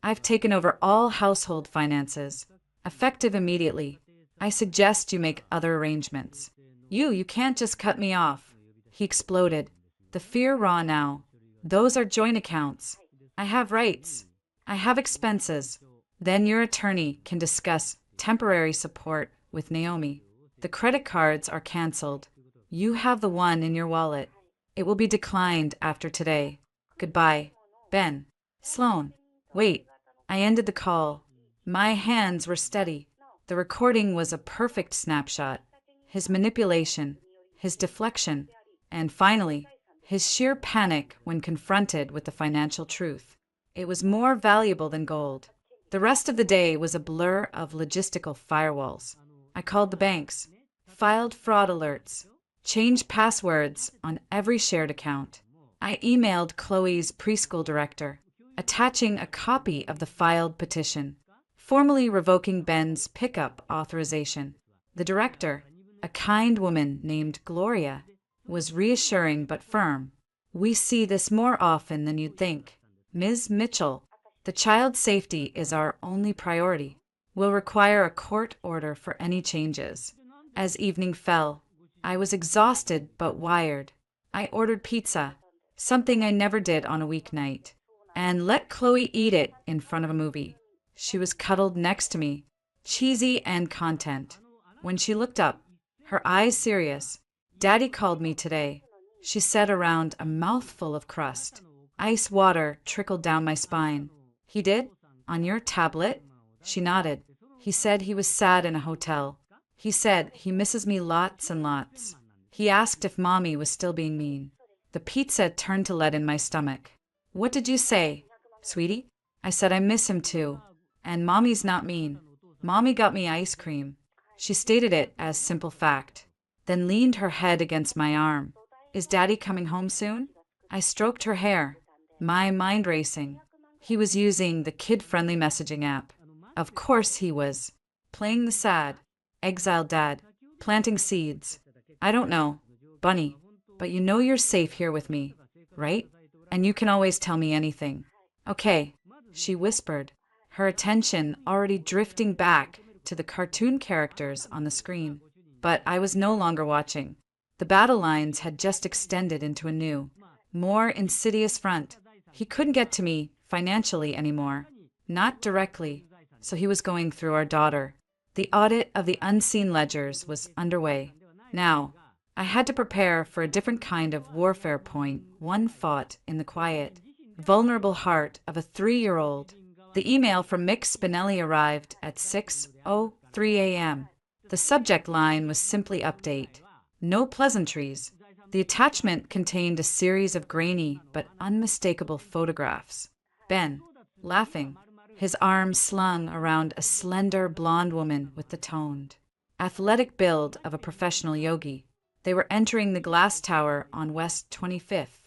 I've taken over all household finances, effective immediately. I suggest you make other arrangements. You can't just cut me off. He exploded, the fear raw now. Those are joint accounts. I have rights. I have expenses. Then your attorney can discuss temporary support with Naomi. The credit cards are canceled. You have the one in your wallet. It will be declined after today. Goodbye. Ben. Sloan. Wait. I ended the call. My hands were steady. The recording was a perfect snapshot. His manipulation, his deflection, and finally, his sheer panic when confronted with the financial truth. It was more valuable than gold. The rest of the day was a blur of logistical firewalls. I called the banks, filed fraud alerts, changed passwords on every shared account. I emailed Chloe's preschool director, attaching a copy of the filed petition, formally revoking Ben's pickup authorization. The director, a kind woman named Gloria, was reassuring but firm. We see this more often than you'd think. Ms. Mitchell, the child's safety is our only priority. We'll require a court order for any changes. As evening fell, I was exhausted but wired. I ordered pizza, something I never did on a weeknight, and let Chloe eat it in front of a movie. She was cuddled next to me, cheesy and content. When she looked up, her eyes serious, Daddy called me today. She said around a mouthful of crust. Ice water trickled down my spine. He did? On your tablet? She nodded. He said he was sad in a hotel. He said he misses me lots and lots. He asked if Mommy was still being mean. The pizza turned to lead in my stomach. What did you say, sweetie? I said I miss him too. And Mommy's not mean. Mommy got me ice cream. She stated it as simple fact, then leaned her head against my arm. Is Daddy coming home soon? I stroked her hair, my mind racing. He was using the kid-friendly messaging app. Of course he was. Playing the sad, exiled dad, planting seeds. I don't know, Bunny, but you know you're safe here with me, right? And you can always tell me anything. Okay, she whispered, her attention already drifting back to the cartoon characters on the screen. But I was no longer watching. The battle lines had just extended into a new, more insidious front. He couldn't get to me financially anymore. Not directly. So he was going through our daughter. The audit of the unseen ledgers was underway. Now, I had to prepare for a different kind of warfare point, one fought in the quiet, vulnerable heart of a 3-year-old. The email from Mick Spinelli arrived at 6:03 a.m. The subject line was simply update. No pleasantries. The attachment contained a series of grainy but unmistakable photographs. Ben, laughing, his arms slung around a slender blonde woman with the toned, athletic build of a professional yogi. They were entering the glass tower on West 25th.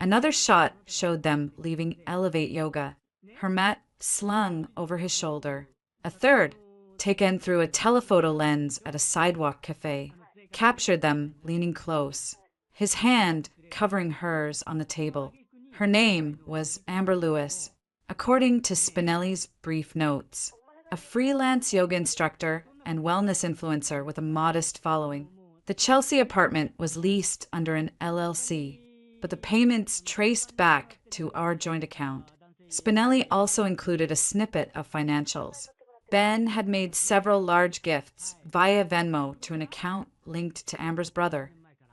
Another shot showed them leaving Elevate Yoga, her mat slung over his shoulder. A third, taken through a telephoto lens at a sidewalk cafe, captured them leaning close, his hand covering hers on the table. Her name was Amber Lewis, according to Spinelli's brief notes, a freelance yoga instructor and wellness influencer with a modest following. The Chelsea apartment was leased under an LLC, but the payments traced back to our joint account. Spinelli also included a snippet of financials. Ben had made several large gifts via Venmo to an account linked to Amber's brother,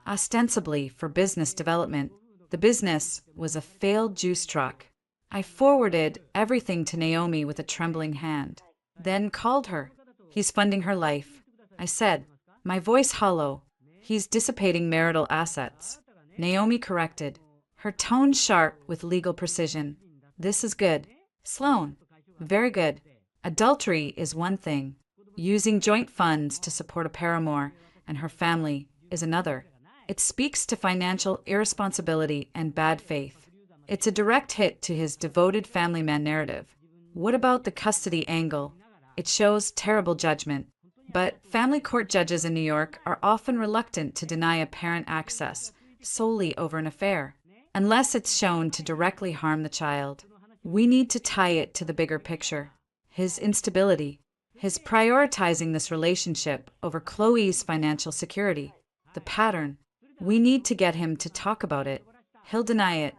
ostensibly for business development. The business was a failed juice truck. I forwarded everything to Naomi with a trembling hand, then called her. He's funding her life. I said, my voice hollow. He's dissipating marital assets. Naomi corrected, her tone sharp with legal precision. This is good. Sloan, very good. Adultery is one thing. Using joint funds to support a paramour and her family is another. It speaks to financial irresponsibility and bad faith. It's a direct hit to his devoted family man narrative. What about the custody angle? It shows terrible judgment. But family court judges in New York are often reluctant to deny a parent access solely over an affair, unless it's shown to directly harm the child. We need to tie it to the bigger picture. His instability, his prioritizing this relationship over Chloe's financial security, the pattern. We need to get him to talk about it. He'll deny it.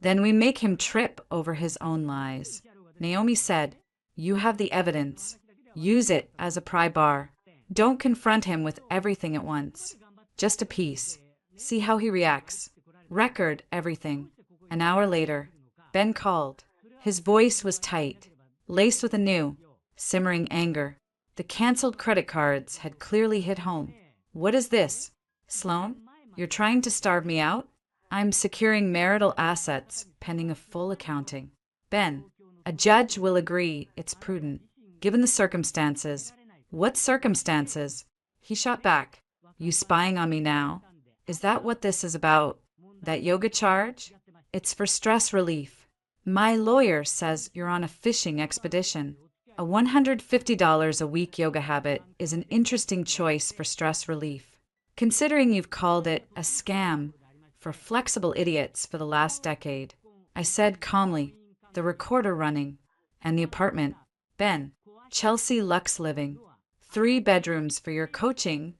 Then we make him trip over his own lies. Naomi said, you have the evidence. Use it as a pry bar. Don't confront him with everything at once. Just a piece. See how he reacts. Record everything. An hour later, Ben called. His voice was tight, laced with a new, simmering anger. The canceled credit cards had clearly hit home. What is this? Sloan, you're trying to starve me out? I'm securing marital assets pending a full accounting. Ben, a judge will agree it's prudent, given the circumstances. What circumstances? He shot back. You spying on me now? Is that what this is about? That yoga charge? It's for stress relief. My lawyer says you're on a fishing expedition. A $150 a week yoga habit is an interesting choice for stress relief, considering you've called it a scam for flexible idiots for the last decade. I said calmly, the recorder running, and the apartment. Ben, Chelsea Lux Living. 3 bedrooms for your coaching.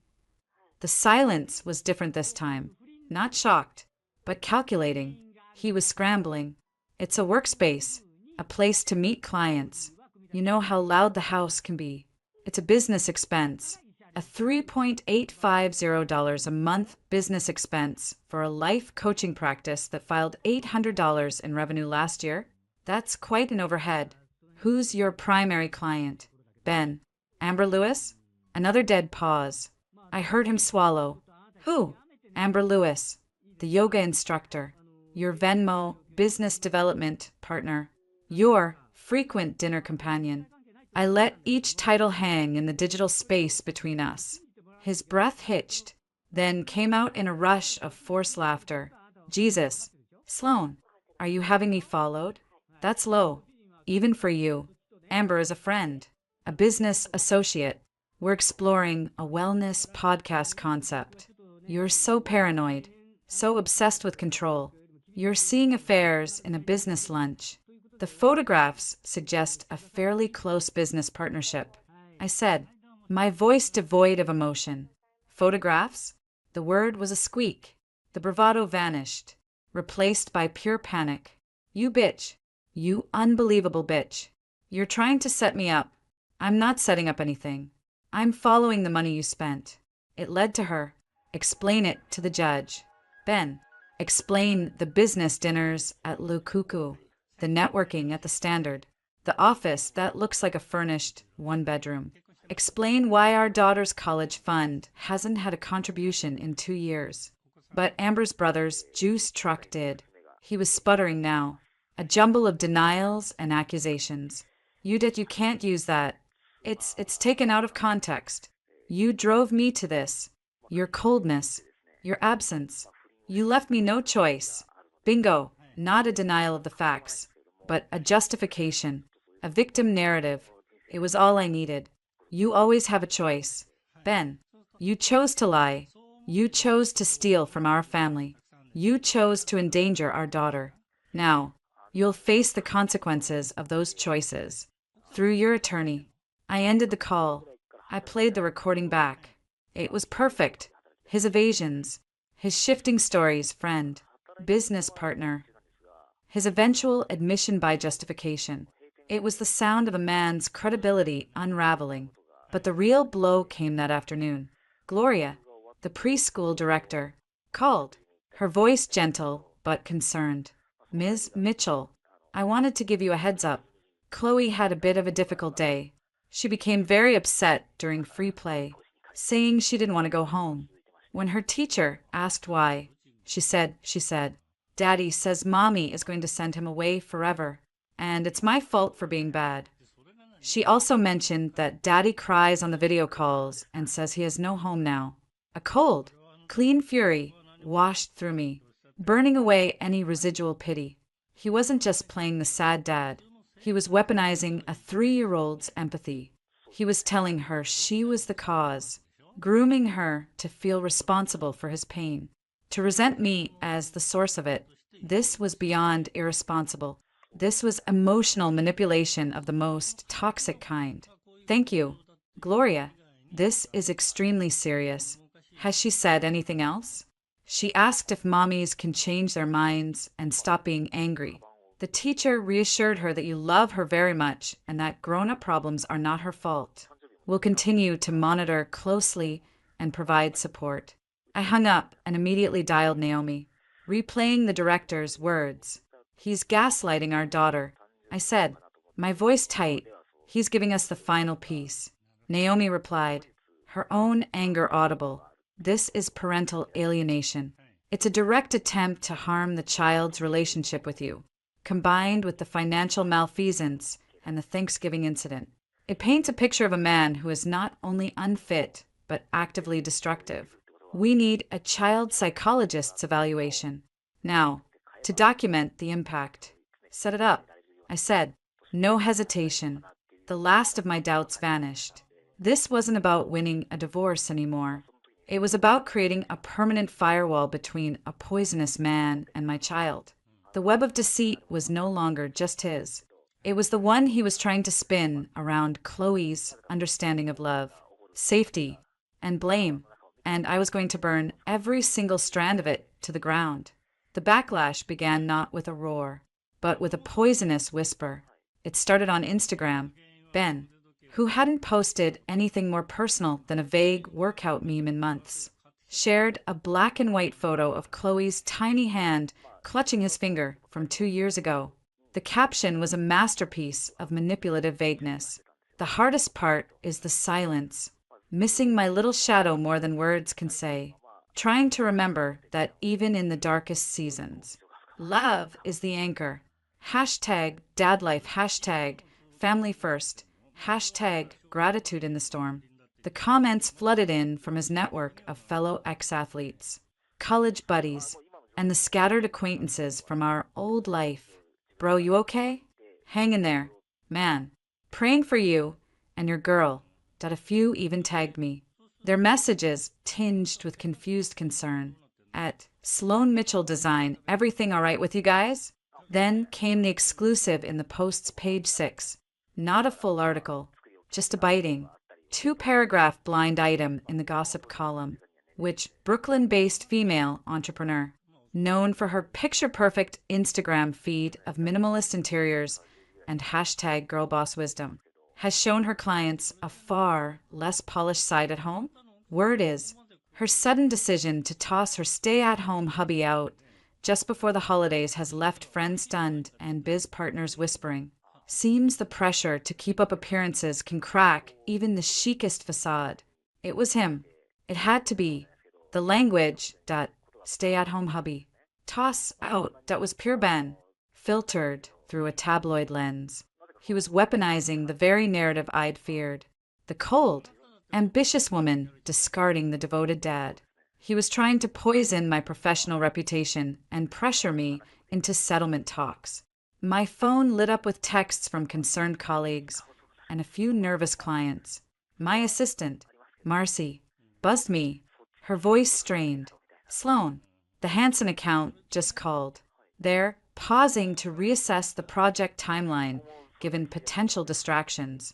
The silence was different this time. Not shocked, but calculating. He was scrambling. It's a workspace, a place to meet clients. You know how loud the house can be. It's a business expense. A $3.850 a month business expense for a life coaching practice that filed $800 in revenue last year. That's quite an overhead. Who's your primary client? Ben. Amber Lewis? Another dead pause. I heard him swallow. Who? Amber Lewis, the yoga instructor. Your Venmo business development partner. Your frequent dinner companion. I let each title hang in the digital space between us. His breath hitched, then came out in a rush of forced laughter. Jesus. Sloan, are you having me followed? That's low, even for you. Amber is a friend, a business associate. We're exploring a wellness podcast concept. You're so paranoid, so obsessed with control. You're seeing affairs in a business lunch. The photographs suggest a fairly close business partnership. I said, my voice devoid of emotion. Photographs? The word was a squeak. The bravado vanished, replaced by pure panic. You bitch. You unbelievable bitch. You're trying to set me up. I'm not setting up anything. I'm following the money you spent. It led to her. Explain it to the judge. Ben, explain the business dinners at Le Cuckoo, the networking at the Standard, the office that looks like a furnished 1-bedroom. Explain why our daughter's college fund hasn't had a contribution in 2 years. But Amber's brother's juice truck did. He was sputtering now, a jumble of denials and accusations. You can't use that. It's taken out of context. You drove me to this. Your coldness, your absence. You left me no choice. Bingo, not a denial of the facts, but a justification, a victim narrative. It was all I needed. You always have a choice. Ben, you chose to lie. You chose to steal from our family. You chose to endanger our daughter. Now, you'll face the consequences of those choices. Through your attorney. I ended the call. I played the recording back. It was perfect. His evasions, his shifting stories, friend, business partner, his eventual admission by justification. It was the sound of a man's credibility unraveling. But the real blow came that afternoon. Gloria, the preschool director, called, her voice gentle but concerned. Ms. Mitchell, I wanted to give you a heads up. Chloe had a bit of a difficult day. She became very upset during free play, saying she didn't want to go home. When her teacher asked why, she said, Daddy says Mommy is going to send him away forever, and it's my fault for being bad. She also mentioned that Daddy cries on the video calls and says he has no home now. A cold, clean fury washed through me, burning away any residual pity. He wasn't just playing the sad dad. He was weaponizing a 3-year-old's empathy. He was telling her she was the cause, grooming her to feel responsible for his pain, to resent me as the source of it. This was beyond irresponsible. This was emotional manipulation of the most toxic kind. Thank you, Gloria. This is extremely serious. Has she said anything else? She asked if mommies can change their minds and stop being angry. The teacher reassured her that you love her very much and that grown-up problems are not her fault. We'll continue to monitor closely and provide support. I hung up and immediately dialed Naomi, replaying the director's words. He's gaslighting our daughter. I said, my voice tight. He's giving us the final piece. Naomi replied, her own anger audible. This is parental alienation. It's a direct attempt to harm the child's relationship with you, combined with the financial malfeasance and the Thanksgiving incident. It paints a picture of a man who is not only unfit, but actively destructive. We need a child psychologist's evaluation. Now, to document the impact. Set it up. I said, no hesitation. The last of my doubts vanished. This wasn't about winning a divorce anymore. It was about creating a permanent firewall between a poisonous man and my child. The web of deceit was no longer just his. It was the one he was trying to spin around Chloe's understanding of love, safety, and blame, and I was going to burn every single strand of it to the ground. The backlash began not with a roar, but with a poisonous whisper. It started on Instagram. Ben, who hadn't posted anything more personal than a vague workout meme in months, shared a black and white photo of Chloe's tiny hand clutching his finger from 2 years ago. The caption was a masterpiece of manipulative vagueness. The hardest part is the silence, missing my little shadow more than words can say. Trying to remember that even in the darkest seasons, love is the anchor. Hashtag dadlife, hashtag family first, hashtag gratitude in the storm. The comments flooded in from his network of fellow ex-athletes, college buddies, and the scattered acquaintances from our old life. Bro, you okay? Hang in there. Man, praying for you and your girl. A few even tagged me. Their messages tinged with confused concern. At Sloan Mitchell Design, everything all right with you guys? Then came the exclusive in the Post's page 6. Not a full article, just a biting, 2-paragraph blind item in the gossip column, which Brooklyn-based female entrepreneur, known for her picture-perfect Instagram feed of minimalist interiors and hashtag girlbosswisdom, has shown her clients a far less polished side at home? Word is, her sudden decision to toss her stay-at-home hubby out just before the holidays has left friends stunned and biz partners whispering. Seems the pressure to keep up appearances can crack even the chicest facade. It was him. It had to be. The language, stay-at-home hubby. Toss out, that was pure Ben, filtered through a tabloid lens. He was weaponizing the very narrative I'd feared. The cold, ambitious woman discarding the devoted dad. He was trying to poison my professional reputation and pressure me into settlement talks. My phone lit up with texts from concerned colleagues and a few nervous clients. My assistant, Marcy, buzzed me, her voice strained. Sloan, the Hanson account, just called. They're pausing to reassess the project timeline given potential distractions.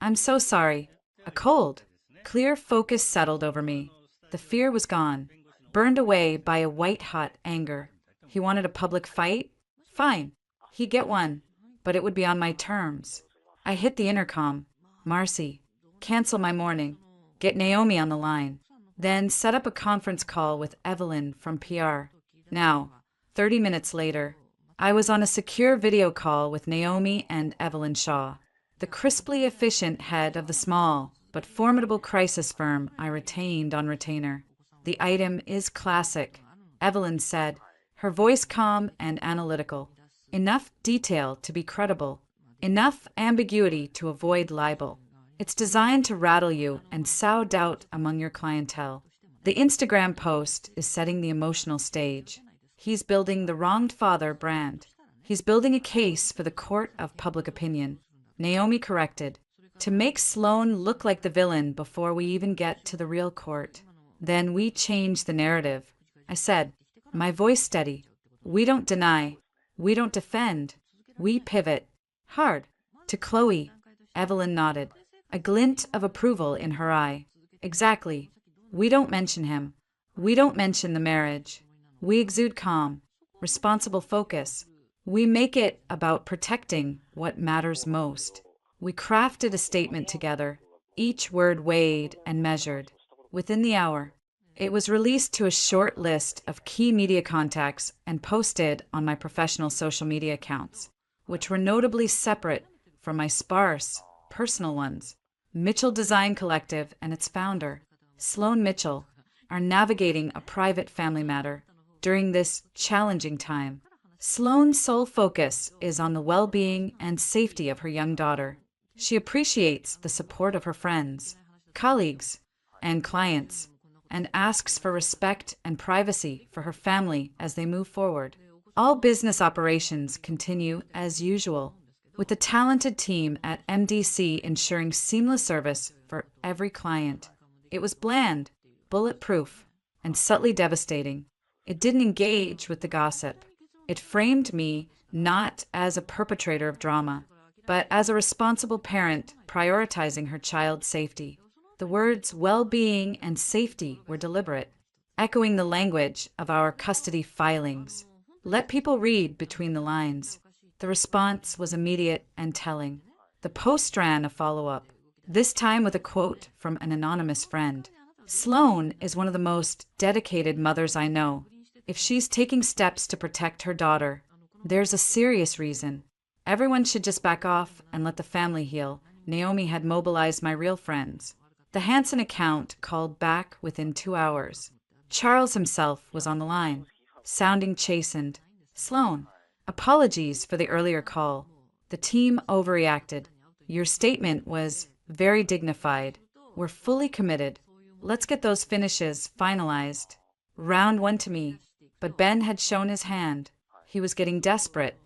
I'm so sorry. A cold, clear focus settled over me. The fear was gone, burned away by a white-hot anger. He wanted a public fight? Fine. He'd get one. but it would be on my terms. I hit the intercom. Marcy, cancel my morning. Get Naomi on the line. Then set up a conference call with Evelyn from PR. Now, 30 minutes later, I was on a secure video call with Naomi and Evelyn Shaw, the crisply efficient head of the small but formidable crisis firm I retained on retainer. The item is classic, Evelyn said, her voice calm and analytical. Enough detail to be credible, enough ambiguity to avoid libel. It's designed to rattle you and sow doubt among your clientele. The Instagram post is setting the emotional stage. He's building the wronged father brand. He's building a case for the court of public opinion. Naomi corrected, to make Sloan look like the villain before we even get to the real court. Then we change the narrative. I said, my voice steady. We don't deny. We don't defend. We pivot. Hard. To Chloe. Evelyn nodded, a glint of approval in her eye. Exactly. We don't mention him. We don't mention the marriage. We exude calm, responsible focus. We make it about protecting what matters most. We crafted a statement together, each word weighed and measured. Within the hour, it was released to a short list of key media contacts and posted on my professional social media accounts, which were notably separate from my sparse, personal ones. Mitchell Design Collective and its founder, Sloan Mitchell, are navigating a private family matter during this challenging time. Sloan's sole focus is on the well-being and safety of her young daughter. She appreciates the support of her friends, colleagues, and clients, and asks for respect and privacy for her family as they move forward. All business operations continue as usual, with the talented team at MDC ensuring seamless service for every client. It was bland, bulletproof, and subtly devastating. It didn't engage with the gossip. It framed me not as a perpetrator of drama, but as a responsible parent prioritizing her child's safety. The words well-being and safety were deliberate, echoing the language of our custody filings. Let people read between the lines. The response was immediate and telling. The post ran a follow-up, this time with a quote from an anonymous friend. Sloan is one of the most dedicated mothers I know. If she's taking steps to protect her daughter, there's a serious reason. Everyone should just back off and let the family heal. Naomi had mobilized my real friends. The Hansen account called back within 2 hours. Charles himself was on the line, sounding chastened. Sloan, apologies for the earlier call. The team overreacted. Your statement was very dignified. We're fully committed. Let's get those finishes finalized. Round one to me. But Ben had shown his hand. He was getting desperate,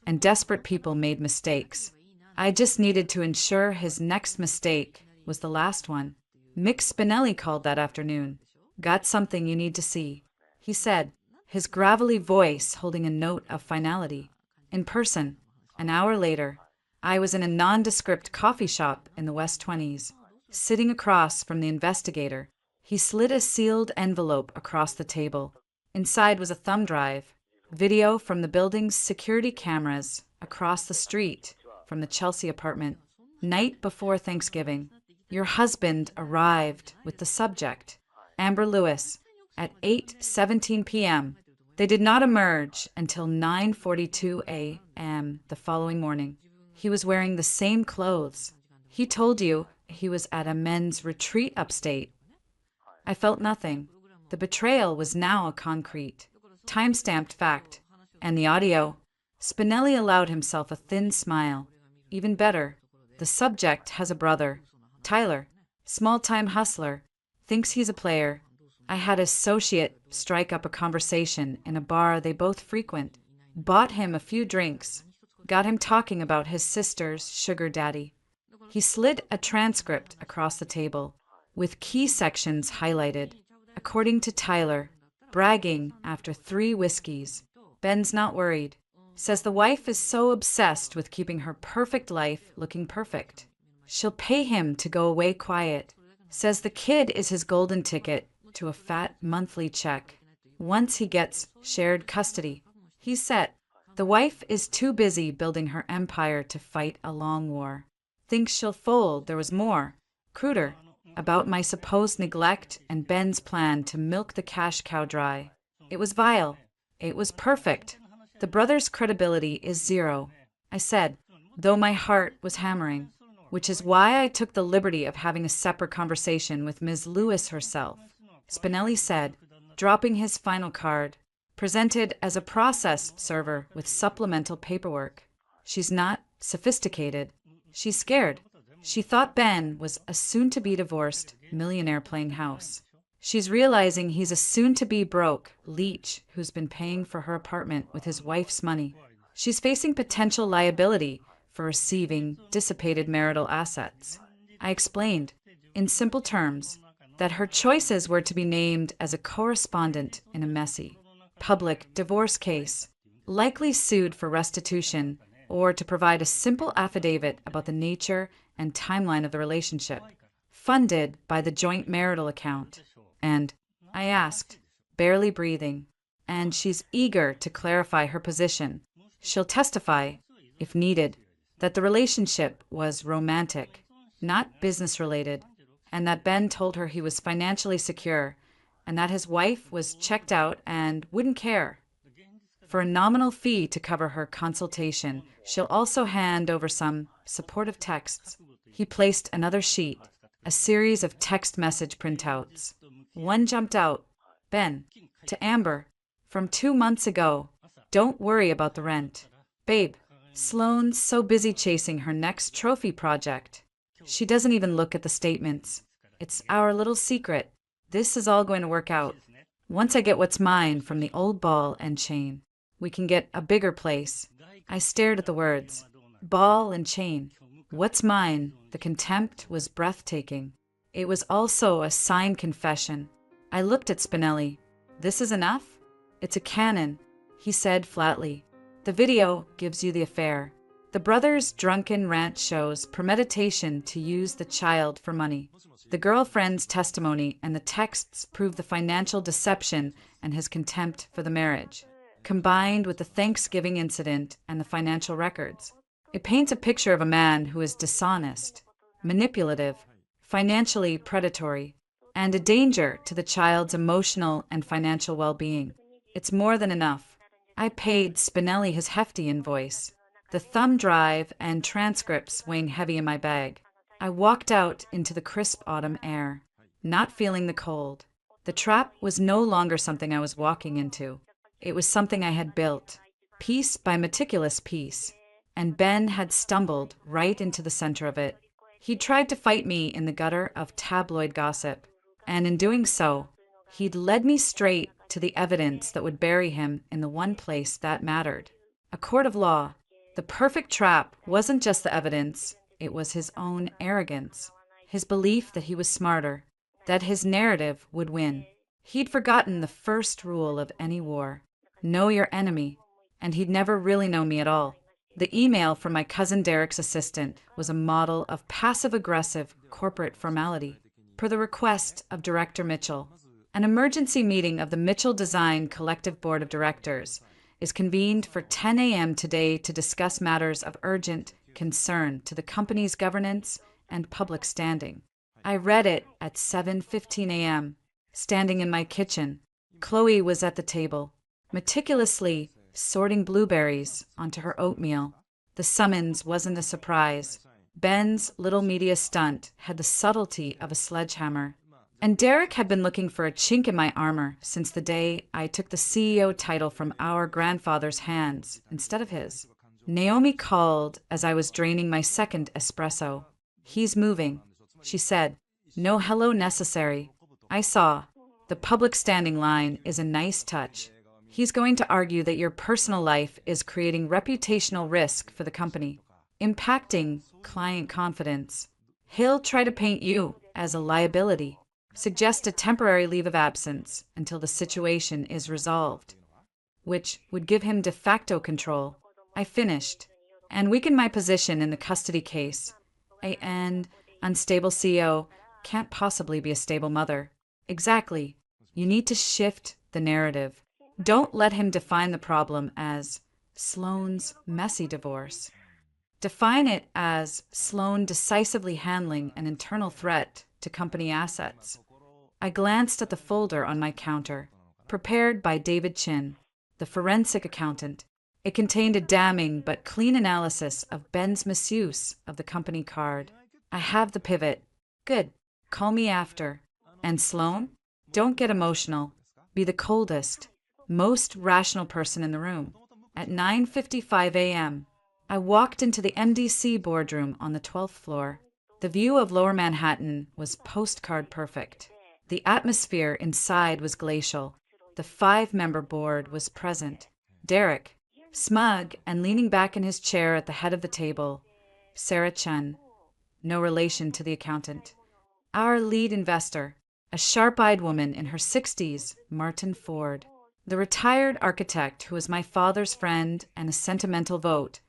and desperate people made mistakes. I just needed to ensure his next mistake was the last one. Mick Spinelli called that afternoon. Got something you need to see, he said, his gravelly voice holding a note of finality. In person, an hour later, I was in a nondescript coffee shop in the West 20s, sitting across from the investigator. He slid a sealed envelope across the table. Inside was a thumb drive, video from the building's security cameras across the street from the Chelsea apartment. Night before Thanksgiving, your husband arrived with the subject, Amber Lewis, at 8:17 p.m. They did not emerge until 9:42 a.m. the following morning. He was wearing the same clothes. He told you he was at a men's retreat upstate. I felt nothing. The betrayal was now a concrete, time-stamped fact. And the audio. Spinelli allowed himself a thin smile. Even better, the subject has a brother, Tyler, small-time hustler, thinks he's a player. I had an associate strike up a conversation in a bar they both frequent, bought him a few drinks, got him talking about his sister's sugar daddy. He slid a transcript across the table, with key sections highlighted. According to Tyler, bragging after 3 whiskeys. Ben's not worried. Says the wife is so obsessed with keeping her perfect life looking perfect. She'll pay him to go away quiet. Says the kid is his golden ticket to a fat monthly check. Once he gets shared custody, he's set. The wife is too busy building her empire to fight a long war. Thinks she'll fold, there was more. Cruder, about my supposed neglect and Ben's plan to milk the cash cow dry. It was vile. It was perfect. The brothers' credibility is zero, I said, though my heart was hammering, which is why I took the liberty of having a separate conversation with Ms. Lewis herself. Spinelli said, dropping his final card, presented as a process server with supplemental paperwork. She's not sophisticated. She's scared. She thought Ben was a soon-to-be divorced millionaire playing house. She's realizing he's a soon-to-be broke leech who's been paying for her apartment with his wife's money. She's facing potential liability for receiving dissipated marital assets. I explained, in simple terms, that her choices were to be named as a correspondent in a messy, public divorce case, likely sued for restitution, or to provide a simple affidavit about the nature and timeline of the relationship, funded by the joint marital account. And I asked, barely breathing, and she's eager to clarify her position. She'll testify, if needed, that the relationship was romantic, not business-related, and that Ben told her he was financially secure, and that his wife was checked out and wouldn't care. For a nominal fee to cover her consultation, she'll also hand over some supportive texts. He placed another sheet, a series of text message printouts. One jumped out. Ben, to Amber, from 2 months ago. Don't worry about the rent. Babe, Sloane's so busy chasing her next trophy project. She doesn't even look at the statements. It's our little secret. This is all going to work out. Once I get what's mine from the old ball and chain, we can get a bigger place. I stared at the words. Ball and chain. What's mine? The contempt was breathtaking. It was also a signed confession. I looked at Spinelli. This is enough? It's a canon, he said flatly. The video gives you the affair. The brothers' drunken rant shows premeditation to use the child for money. The girlfriend's testimony and the texts prove the financial deception and his contempt for the marriage, combined with the Thanksgiving incident and the financial records. It paints a picture of a man who is dishonest, manipulative, financially predatory, and a danger to the child's emotional and financial well-being. It's more than enough. I paid Spinelli his hefty invoice, the thumb drive and transcripts weighing heavy in my bag. I walked out into the crisp autumn air, not feeling the cold. The trap was no longer something I was walking into. It was something I had built, piece by meticulous piece, and Ben had stumbled right into the center of it. He'd tried to fight me in the gutter of tabloid gossip, and in doing so, he'd led me straight to the evidence that would bury him in the one place that mattered. A court of law. The perfect trap wasn't just the evidence, it was his own arrogance, his belief that he was smarter, that his narrative would win. He'd forgotten the first rule of any war, know your enemy, and he'd never really known me at all. The email from my cousin Derek's assistant was a model of passive-aggressive corporate formality. Per the request of Director Mitchell, an emergency meeting of the Mitchell Design Collective Board of Directors is convened for 10 a.m. today to discuss matters of urgent concern to the company's governance and public standing. I read it at 7:15 a.m., standing in my kitchen. Chloe was at the table, meticulously sorting blueberries onto her oatmeal. The summons wasn't a surprise. Ben's little media stunt had the subtlety of a sledgehammer. And Derek had been looking for a chink in my armor since the day I took the CEO title from our grandfather's hands instead of his. Naomi called as I was draining my second espresso. He's moving, she said. No hello necessary. I saw. The public standing line is a nice touch. He's going to argue that your personal life is creating reputational risk for the company, impacting client confidence. He'll try to paint you as a liability, suggest a temporary leave of absence until the situation is resolved, which would give him de facto control. I finished, and weakened my position in the custody case. An unstable CEO can't possibly be a stable mother. Exactly. You need to shift the narrative. Don't let him define the problem as Sloane's messy divorce. Define it as Sloane decisively handling an internal threat to company assets. I glanced at the folder on my counter, prepared by David Chin, the forensic accountant. It contained a damning but clean analysis of Ben's misuse of the company card. I have the pivot. Good. Call me after. And Sloane? Don't get emotional. Be the coldest, most rational person in the room. At 9:55 a.m., I walked into the MDC boardroom on the 12th floor. The view of Lower Manhattan was postcard perfect. The atmosphere inside was glacial. The 5-member board was present. Derek, smug and leaning back in his chair at the head of the table. Sarah Chen, no relation to the accountant. Our lead investor, a sharp-eyed woman in her 60s, Martin Ford. The retired architect who was my father's friend and a sentimental vote.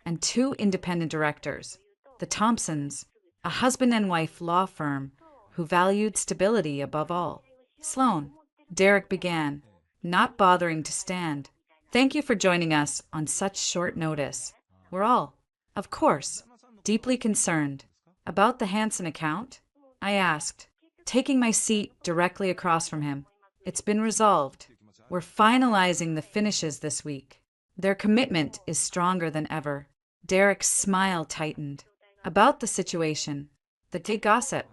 And 2 independent directors, the Thompsons, a husband and wife law firm who valued stability above all. Sloane, Derek began, not bothering to stand. Thank you for joining us on such short notice. We're all, of course, deeply concerned. About the Hansen account? I asked, taking my seat directly across from him. It's been resolved. We're finalizing the finishes this week. Their commitment is stronger than ever. Derek's smile tightened. About the situation, the gossip.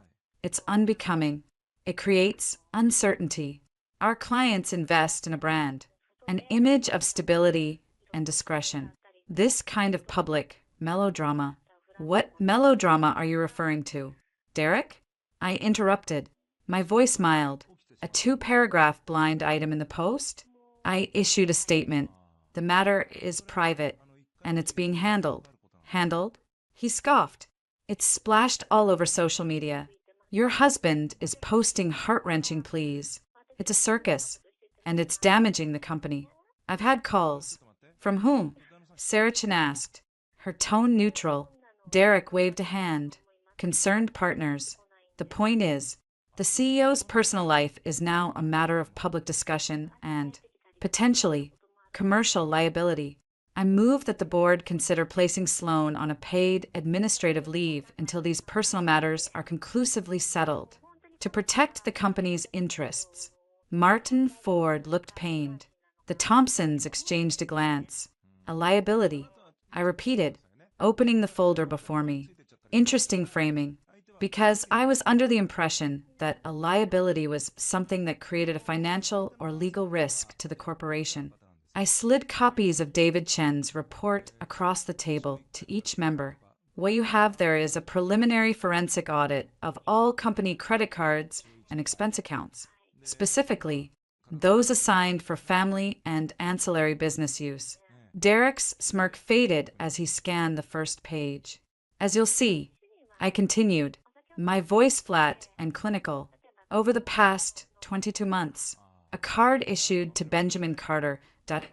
It's unbecoming. It creates uncertainty. Our clients invest in a brand, an image of stability and discretion. This kind of public melodrama. What melodrama are you referring to? Derek? I interrupted. My voice mild. A 2-paragraph blind item in the Post? I issued a statement. The matter is private, and it's being handled. Handled? He scoffed. It's splashed all over social media. Your husband is posting heart-wrenching pleas. It's a circus, and it's damaging the company. I've had calls. From whom? Sarah Chen asked, her tone neutral. Derek waved a hand. Concerned partners. The point is, the CEO's personal life is now a matter of public discussion and, potentially, commercial liability. I move that the board consider placing Sloane on a paid administrative leave until these personal matters are conclusively settled. To protect the company's interests. Martin Ford looked pained. The Thompsons exchanged a glance. A liability. I repeated, opening the folder before me. Interesting framing. Because I was under the impression that a liability was something that created a financial or legal risk to the corporation. I slid copies of David Chen's report across the table to each member. What you have there is a preliminary forensic audit of all company credit cards and expense accounts, specifically those assigned for family and ancillary business use. Derek's smirk faded as he scanned the first page. As you'll see, I continued, my voice flat and clinical. Over the past 22 months, a card issued to Benjamin Carter,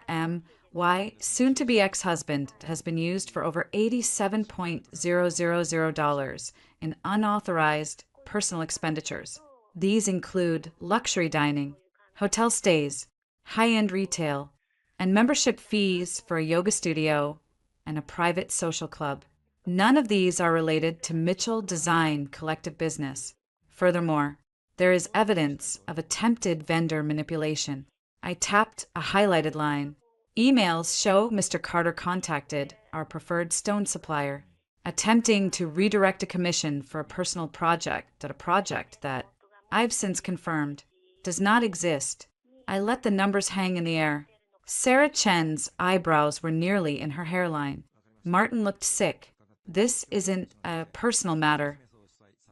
M.Y., soon-to-be ex-husband, has been used for over $87,000 in unauthorized personal expenditures. These include luxury dining, hotel stays, high-end retail, and membership fees for a yoga studio and a private social club. None of these are related to Mitchell Design Collective Business. Furthermore, there is evidence of attempted vendor manipulation. I tapped a highlighted line. Emails show Mr. Carter contacted our preferred stone supplier, attempting to redirect a commission for a personal project at a project that, I've since confirmed, does not exist. I let the numbers hang in the air. Sarah Chen's eyebrows were nearly in her hairline. Martin looked sick. This isn't a personal matter.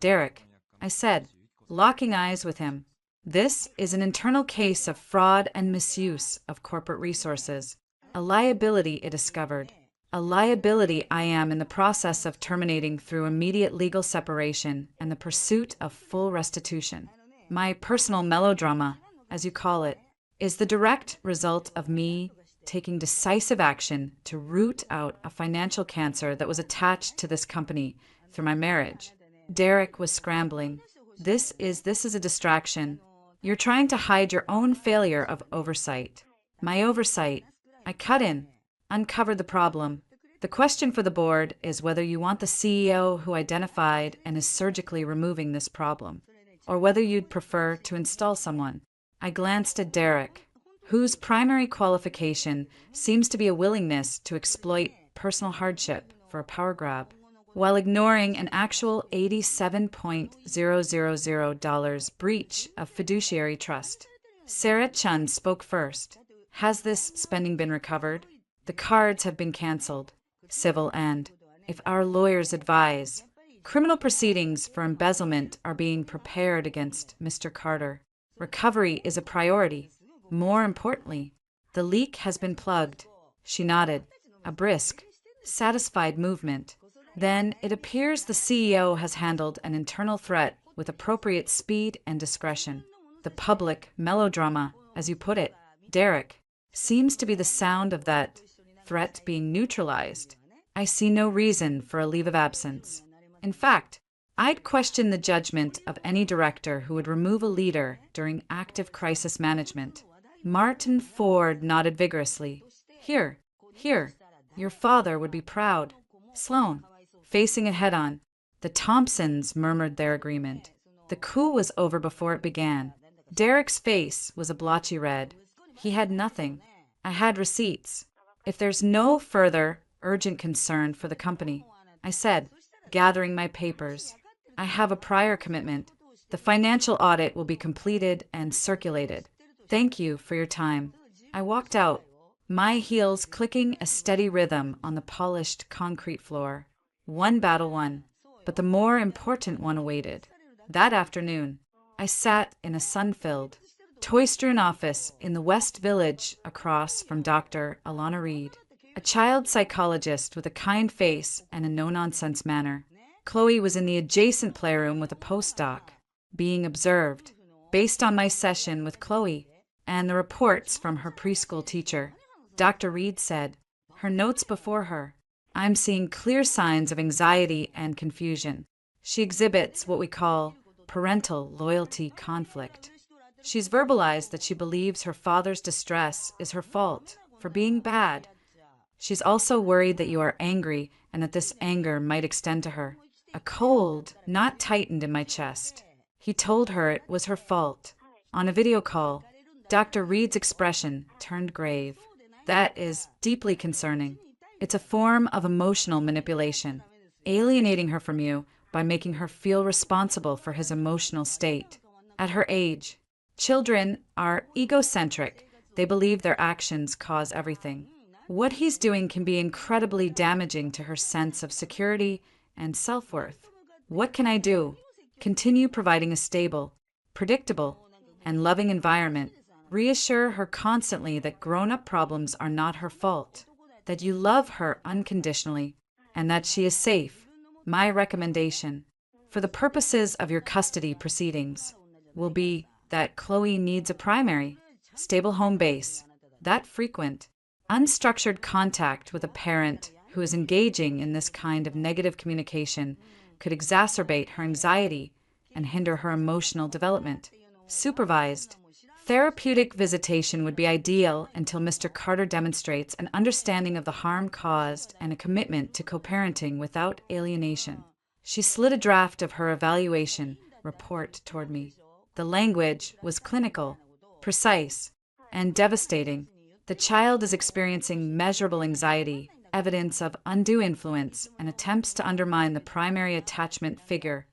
Derek, I said, locking eyes with him. This is an internal case of fraud and misuse of corporate resources. A liability it discovered. A liability I am in the process of terminating through immediate legal separation and the pursuit of full restitution. My personal melodrama, as you call it, is the direct result of me taking decisive action to root out a financial cancer that was attached to this company through my marriage. Derek was scrambling. This is a distraction. You're trying to hide your own failure of oversight. My oversight. I cut in. uncovered the problem. The question for the board is whether you want the CEO who identified and is surgically removing this problem, or whether you'd prefer to install someone. I glanced at Derek, whose primary qualification seems to be a willingness to exploit personal hardship for a power grab, while ignoring an actual $87,000 breach of fiduciary trust. Sarah Chun spoke first. Has this spending been recovered? The cards have been cancelled, civil and, if our lawyers advise, criminal proceedings for embezzlement are being prepared against Mr. Carter. Recovery is a priority. More importantly, the leak has been plugged. She nodded, a brisk, satisfied movement. Then it appears the CEO has handled an internal threat with appropriate speed and discretion. The public melodrama, as you put it, Derek, seems to be the sound of that threat being neutralized. I see no reason for a leave of absence. In fact, I'd question the judgment of any director who would remove a leader during active crisis management. Martin Ford nodded vigorously. Here, your father would be proud. Sloan, facing it head-on. The Thompsons murmured their agreement. The coup was over before it began. Derek's face was a blotchy red. He had nothing. I had receipts. If there's no further urgent concern for the company, I said, gathering my papers, I have a prior commitment. The financial audit will be completed and circulated. Thank you for your time. I walked out, my heels clicking a steady rhythm on the polished concrete floor. One battle won, but the more important one awaited. That afternoon, I sat in a sun-filled, toy-strewn office in the West Village across from Dr. Alana Reed, a child psychologist with a kind face and a no-nonsense manner. Chloe was in the adjacent playroom with a postdoc, being observed, based on my session with Chloe and the reports from her preschool teacher. Dr. Reed said, her notes before her, I'm seeing clear signs of anxiety and confusion. She exhibits what we call parental loyalty conflict. She's verbalized that she believes her father's distress is her fault for being bad. She's also worried that you are angry and that this anger might extend to her. A cold knot tightened in my chest. He told her it was her fault. On a video call, Dr. Reed's expression turned grave. That is deeply concerning. It's a form of emotional manipulation, alienating her from you by making her feel responsible for his emotional state. At her age, children are egocentric. They believe their actions cause everything. What he's doing can be incredibly damaging to her sense of security and self-worth. What can I do? Continue providing a stable, predictable, and loving environment. Reassure her constantly that grown-up problems are not her fault, that you love her unconditionally, and that she is safe. My recommendation, for the purposes of your custody proceedings, will be that Chloe needs a primary, stable home base, that frequent, unstructured contact with a parent who is engaging in this kind of negative communication could exacerbate her anxiety and hinder her emotional development. Supervised, therapeutic visitation would be ideal until Mr. Carter demonstrates an understanding of the harm caused and a commitment to co-parenting without alienation. She slid a draft of her evaluation report toward me. The language was clinical, precise, and devastating. The child is experiencing measurable anxiety, evidence of undue influence, and attempts to undermine the primary attachment figure.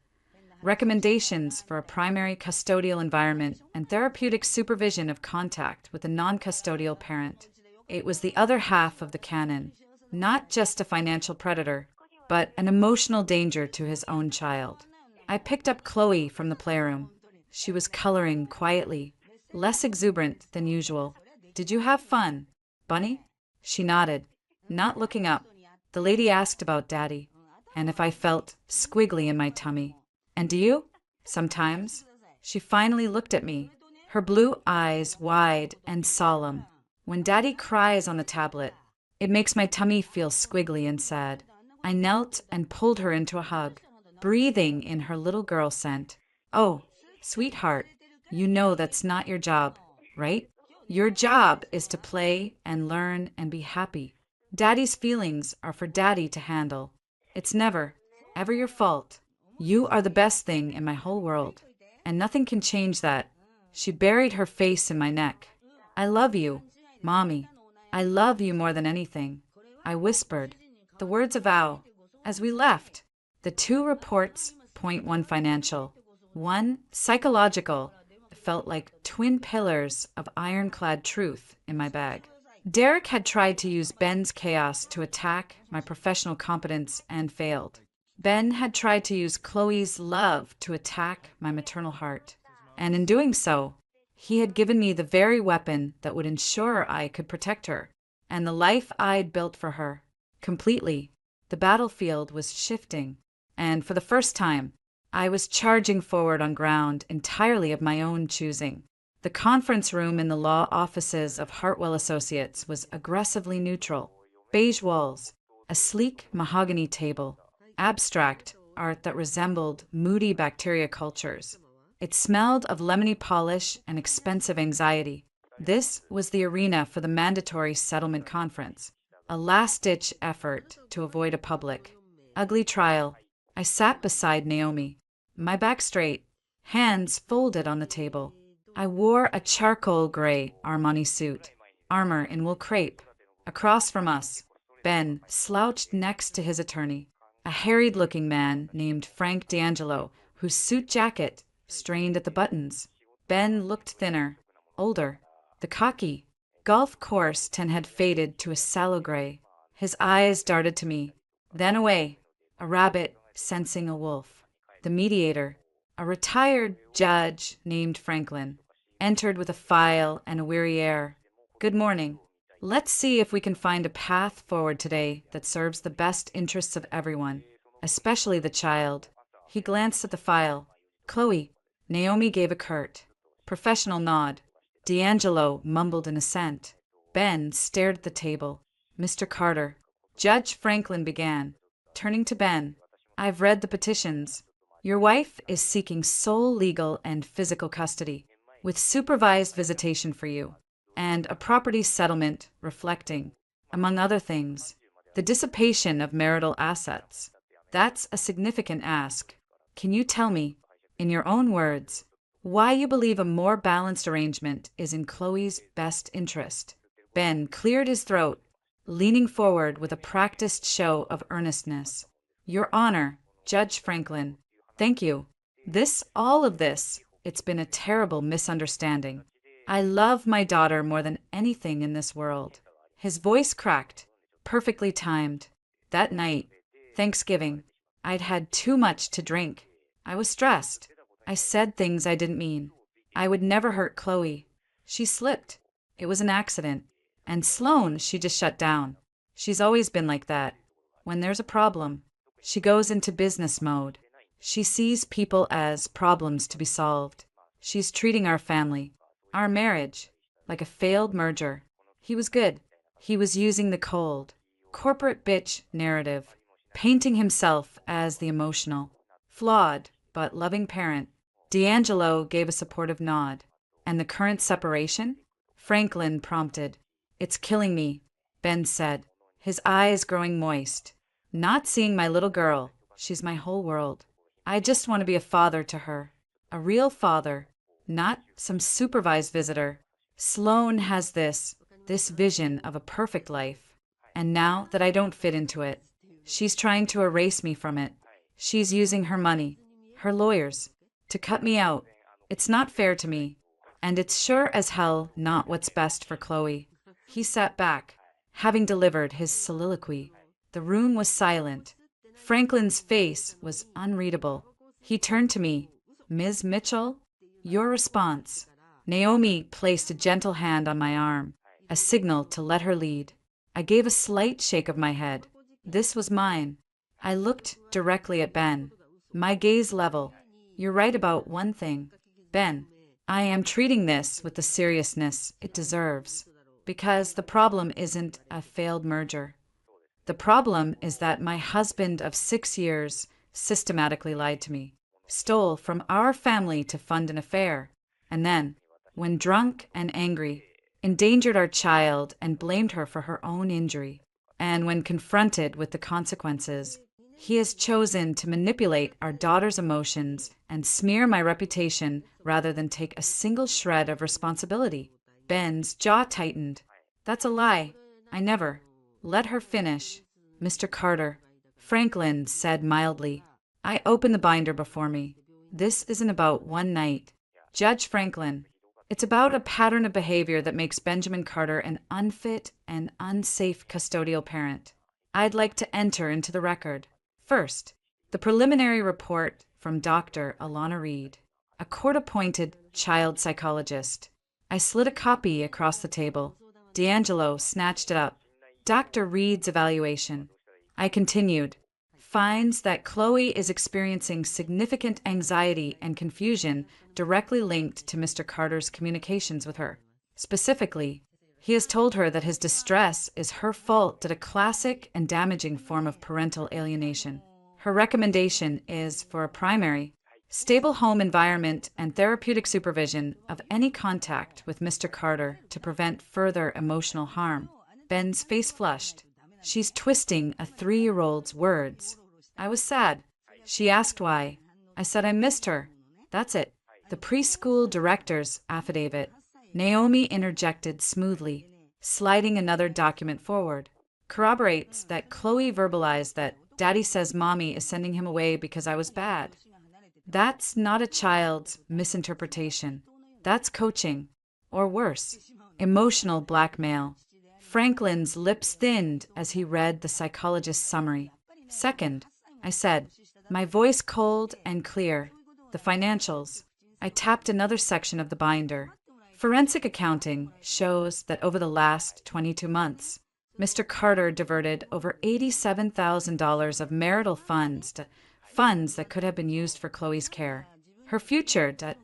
Recommendations for a primary custodial environment and therapeutic supervision of contact with a non-custodial parent. It was the other half of the canon, not just a financial predator, but an emotional danger to his own child. I picked up Chloe from the playroom. She was coloring quietly, less exuberant than usual. Did you have fun, Bunny? She nodded, not looking up. The lady asked about Daddy, and if I felt squiggly in my tummy. And do you? Sometimes. She finally looked at me, her blue eyes wide and solemn. When Daddy cries on the tablet, it makes my tummy feel squiggly and sad. I knelt and pulled her into a hug, breathing in her little girl scent. Oh, sweetheart, you know that's not your job, right? Your job is to play and learn and be happy. Daddy's feelings are for Daddy to handle. It's never, ever your fault. You are the best thing in my whole world, and nothing can change that. She buried her face in my neck. I love you, Mommy. I love you more than anything. I whispered, the words of vow. As we left, the two reports, point one financial, one psychological, felt like twin pillars of ironclad truth in my bag. Derek had tried to use Ben's chaos to attack my professional competence and failed. Ben had tried to use Chloe's love to attack my maternal heart. And in doing so, he had given me the very weapon that would ensure I could protect her and the life I'd built for her. Completely, the battlefield was shifting, and for the first time, I was charging forward on ground entirely of my own choosing. The conference room in the law offices of Hartwell Associates was aggressively neutral. Beige walls, a sleek mahogany table, abstract art that resembled moody bacteria cultures. It smelled of lemony polish and expensive anxiety. This was the arena for the mandatory settlement conference, a last-ditch effort to avoid a public, ugly trial. I sat beside Naomi, my back straight, hands folded on the table. I wore a charcoal gray Armani suit, armor in wool crepe. Across from us, Ben slouched next to his attorney, a harried-looking man named Frank D'Angelo, whose suit jacket strained at the buttons. Ben looked thinner, older. The cocky, golf course tin had faded to a sallow gray. His eyes darted to me, then away, a rabbit sensing a wolf. The mediator, a retired judge named Franklin, entered with a file and a weary air. Good morning. Let's see if we can find a path forward today that serves the best interests of everyone, especially the child. He glanced at the file. Chloe. Naomi gave a curt, professional nod. D'Angelo mumbled an assent. Ben stared at the table. Mr. Carter. Judge Franklin began, turning to Ben. I've read the petitions. Your wife is seeking sole legal and physical custody, with supervised visitation for you, and a property settlement reflecting, among other things, the dissipation of marital assets. That's a significant ask. Can you tell me, in your own words, why you believe a more balanced arrangement is in Chloe's best interest? Ben cleared his throat, leaning forward with a practiced show of earnestness. Your Honor, Judge Franklin, thank you. All of this, it's been a terrible misunderstanding. I love my daughter more than anything in this world. His voice cracked, perfectly timed. That night, Thanksgiving, I'd had too much to drink. I was stressed. I said things I didn't mean. I would never hurt Chloe. She slipped. It was an accident. And Sloane, she just shut down. She's always been like that. When there's a problem, she goes into business mode. She sees people as problems to be solved. She's treating our family, our marriage, like a failed merger. He was good. He was using the cold, corporate bitch narrative, painting himself as the emotional, flawed, but loving parent. D'Angelo gave a supportive nod. And the current separation? Franklin prompted. It's killing me, Ben said, his eyes growing moist. Not seeing my little girl. She's my whole world. I just want to be a father to her. A real father, not some supervised visitor. Sloane has this vision of a perfect life. And now that I don't fit into it, she's trying to erase me from it. She's using her money, her lawyers, to cut me out. It's not fair to me. And it's sure as hell not what's best for Chloe. He sat back, having delivered his soliloquy. The room was silent. Franklin's face was unreadable. He turned to me. Ms. Mitchell, your response. Naomi placed a gentle hand on my arm, a signal to let her lead. I gave a slight shake of my head. This was mine. I looked directly at Ben, my gaze level. You're right about one thing. Ben, I am treating this with the seriousness it deserves, because the problem isn't a failed merger. The problem is that my husband of 6 years systematically lied to me, stole from our family to fund an affair, and then, when drunk and angry, endangered our child and blamed her for her own injury. And when confronted with the consequences, he has chosen to manipulate our daughter's emotions and smear my reputation rather than take a single shred of responsibility. Ben's jaw tightened. That's a lie. I never. Let her finish. Mr. Carter, Franklin said mildly. I opened the binder before me. This isn't about one night. Judge Franklin, it's about a pattern of behavior that makes Benjamin Carter an unfit and unsafe custodial parent. I'd like to enter into the record. First, the preliminary report from Dr. Alana Reed, a court-appointed child psychologist. I slid a copy across the table. D'Angelo snatched it up. Dr. Reed's evaluation. I continued. Finds that Chloe is experiencing significant anxiety and confusion directly linked to Mr. Carter's communications with her. Specifically, he has told her that his distress is her fault at a classic and damaging form of parental alienation. Her recommendation is for a primary, stable home environment and therapeutic supervision of any contact with Mr. Carter to prevent further emotional harm. Ben's face flushed. She's twisting a 3-year-old's words. I was sad. She asked why. I said I missed her. That's it. The preschool director's affidavit. Naomi interjected smoothly, sliding another document forward. Corroborates that Chloe verbalized that Daddy says Mommy is sending him away because I was bad. That's not a child's misinterpretation. That's coaching. Or worse, emotional blackmail. Franklin's lips thinned as he read the psychologist's summary. Second, I said, my voice cold and clear. The financials. I tapped another section of the binder. Forensic accounting shows that over the last 22 months, Mr. Carter diverted over $87,000 of marital funds to funds that could have been used for Chloe's care. Her future to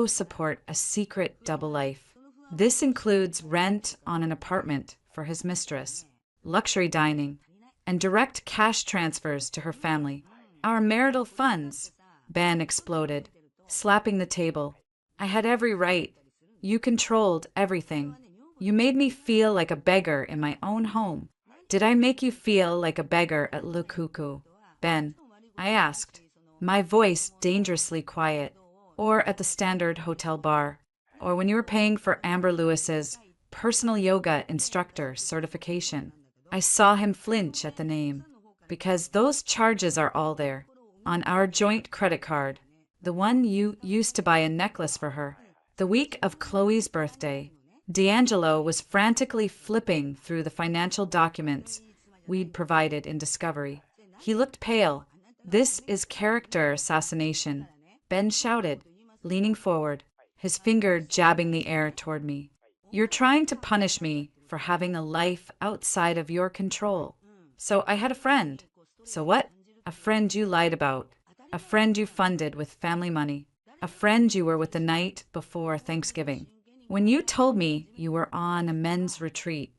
support a secret double life. This includes rent on an apartment for his mistress, luxury dining, and direct cash transfers to her family. Our marital funds, Ben exploded, slapping the table. I had every right. You controlled everything. You made me feel like a beggar in my own home. Did I make you feel like a beggar at Le Cuckoo? Ben, I asked, my voice dangerously quiet. Or at the Standard Hotel bar. Or when you were paying for Amber Lewis's personal yoga instructor certification. I saw him flinch at the name. Because those charges are all there. On our joint credit card. The one you used to buy a necklace for her. The week of Chloe's birthday. D'Angelo was frantically flipping through the financial documents we'd provided in Discovery. He looked pale. This is character assassination. Ben shouted, leaning forward, his finger jabbing the air toward me. You're trying to punish me for having a life outside of your control. So I had a friend. So what? A friend you lied about. A friend you funded with family money. A friend you were with the night before Thanksgiving. When you told me you were on a men's retreat,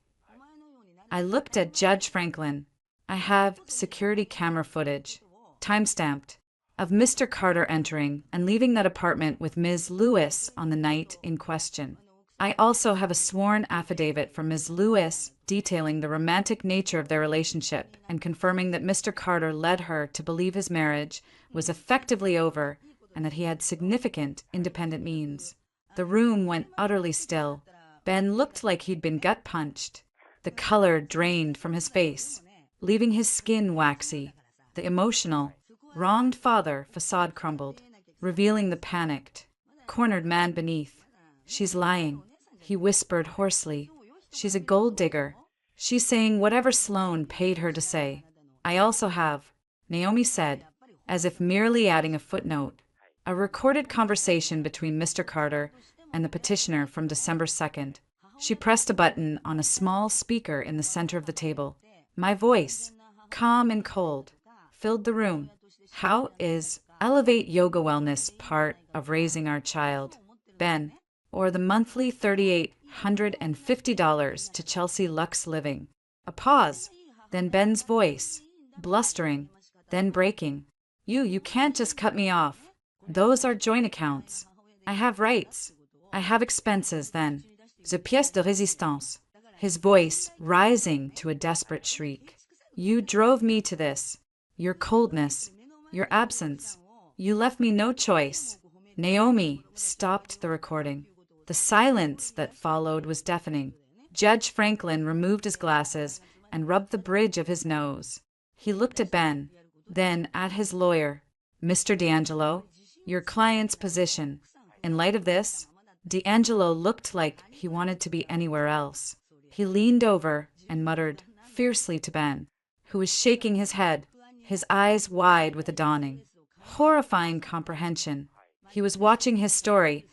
I looked at Judge Franklin. I have security camera footage, time-stamped, of Mr. Carter entering and leaving that apartment with Ms. Lewis on the night in question. I also have a sworn affidavit from Ms. Lewis detailing the romantic nature of their relationship and confirming that Mr. Carter led her to believe his marriage was effectively over and that he had significant independent means. The room went utterly still. Ben looked like he'd been gut-punched. The color drained from his face, leaving his skin waxy. The emotional, wronged father facade crumbled, revealing the panicked, cornered man beneath. She's lying, he whispered hoarsely. She's a gold digger. She's saying whatever Sloan paid her to say. I also have, Naomi said, as if merely adding a footnote, a recorded conversation between Mr. Carter and the petitioner from December 2nd. She pressed a button on a small speaker in the center of the table. My voice, calm and cold, filled the room. How is Elevate Yoga Wellness part of raising our child? Ben, or the monthly $3,850 to Chelsea Lux Living. A pause, then Ben's voice, blustering, then breaking. You can't just cut me off. Those are joint accounts. I have rights. I have expenses then. The pièce de résistance. his voice rising to a desperate shriek. You drove me to this. Your coldness, your absence. You left me no choice. Naomi stopped the recording. The silence that followed was deafening. Judge Franklin removed his glasses and rubbed the bridge of his nose. He looked at Ben, then at his lawyer. Mr. D'Angelo, your client's position. In light of this, D'Angelo looked like he wanted to be anywhere else. He leaned over and muttered fiercely to Ben, who was shaking his head, his eyes wide with a dawning, horrifying comprehension. He was watching his story,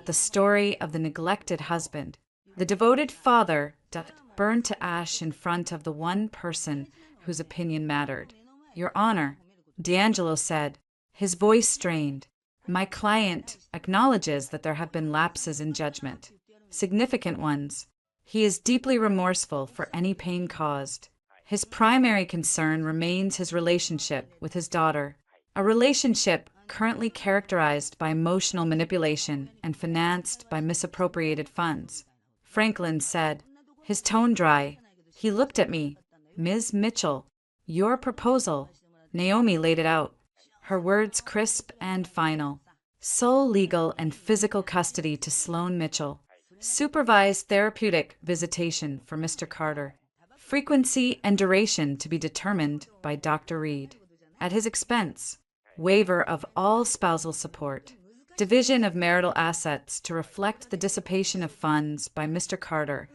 the story of the neglected husband, the devoted father that burned to ash in front of the one person whose opinion mattered. Your Honor, D'Angelo said, his voice strained. My client acknowledges that there have been lapses in judgment, significant ones. He is deeply remorseful for any pain caused. His primary concern remains his relationship with his daughter, a relationship currently characterized by emotional manipulation and financed by misappropriated funds. Franklin said, his tone dry. He looked at me. Ms. Mitchell, your proposal. Naomi laid it out, her words crisp and final. Sole legal and physical custody to Sloan Mitchell. Supervised therapeutic visitation for Mr. Carter. Frequency and duration to be determined by Dr. Reed. At his expense. Waiver of all spousal support. Division of marital assets to reflect the dissipation of funds by Mr. Carter.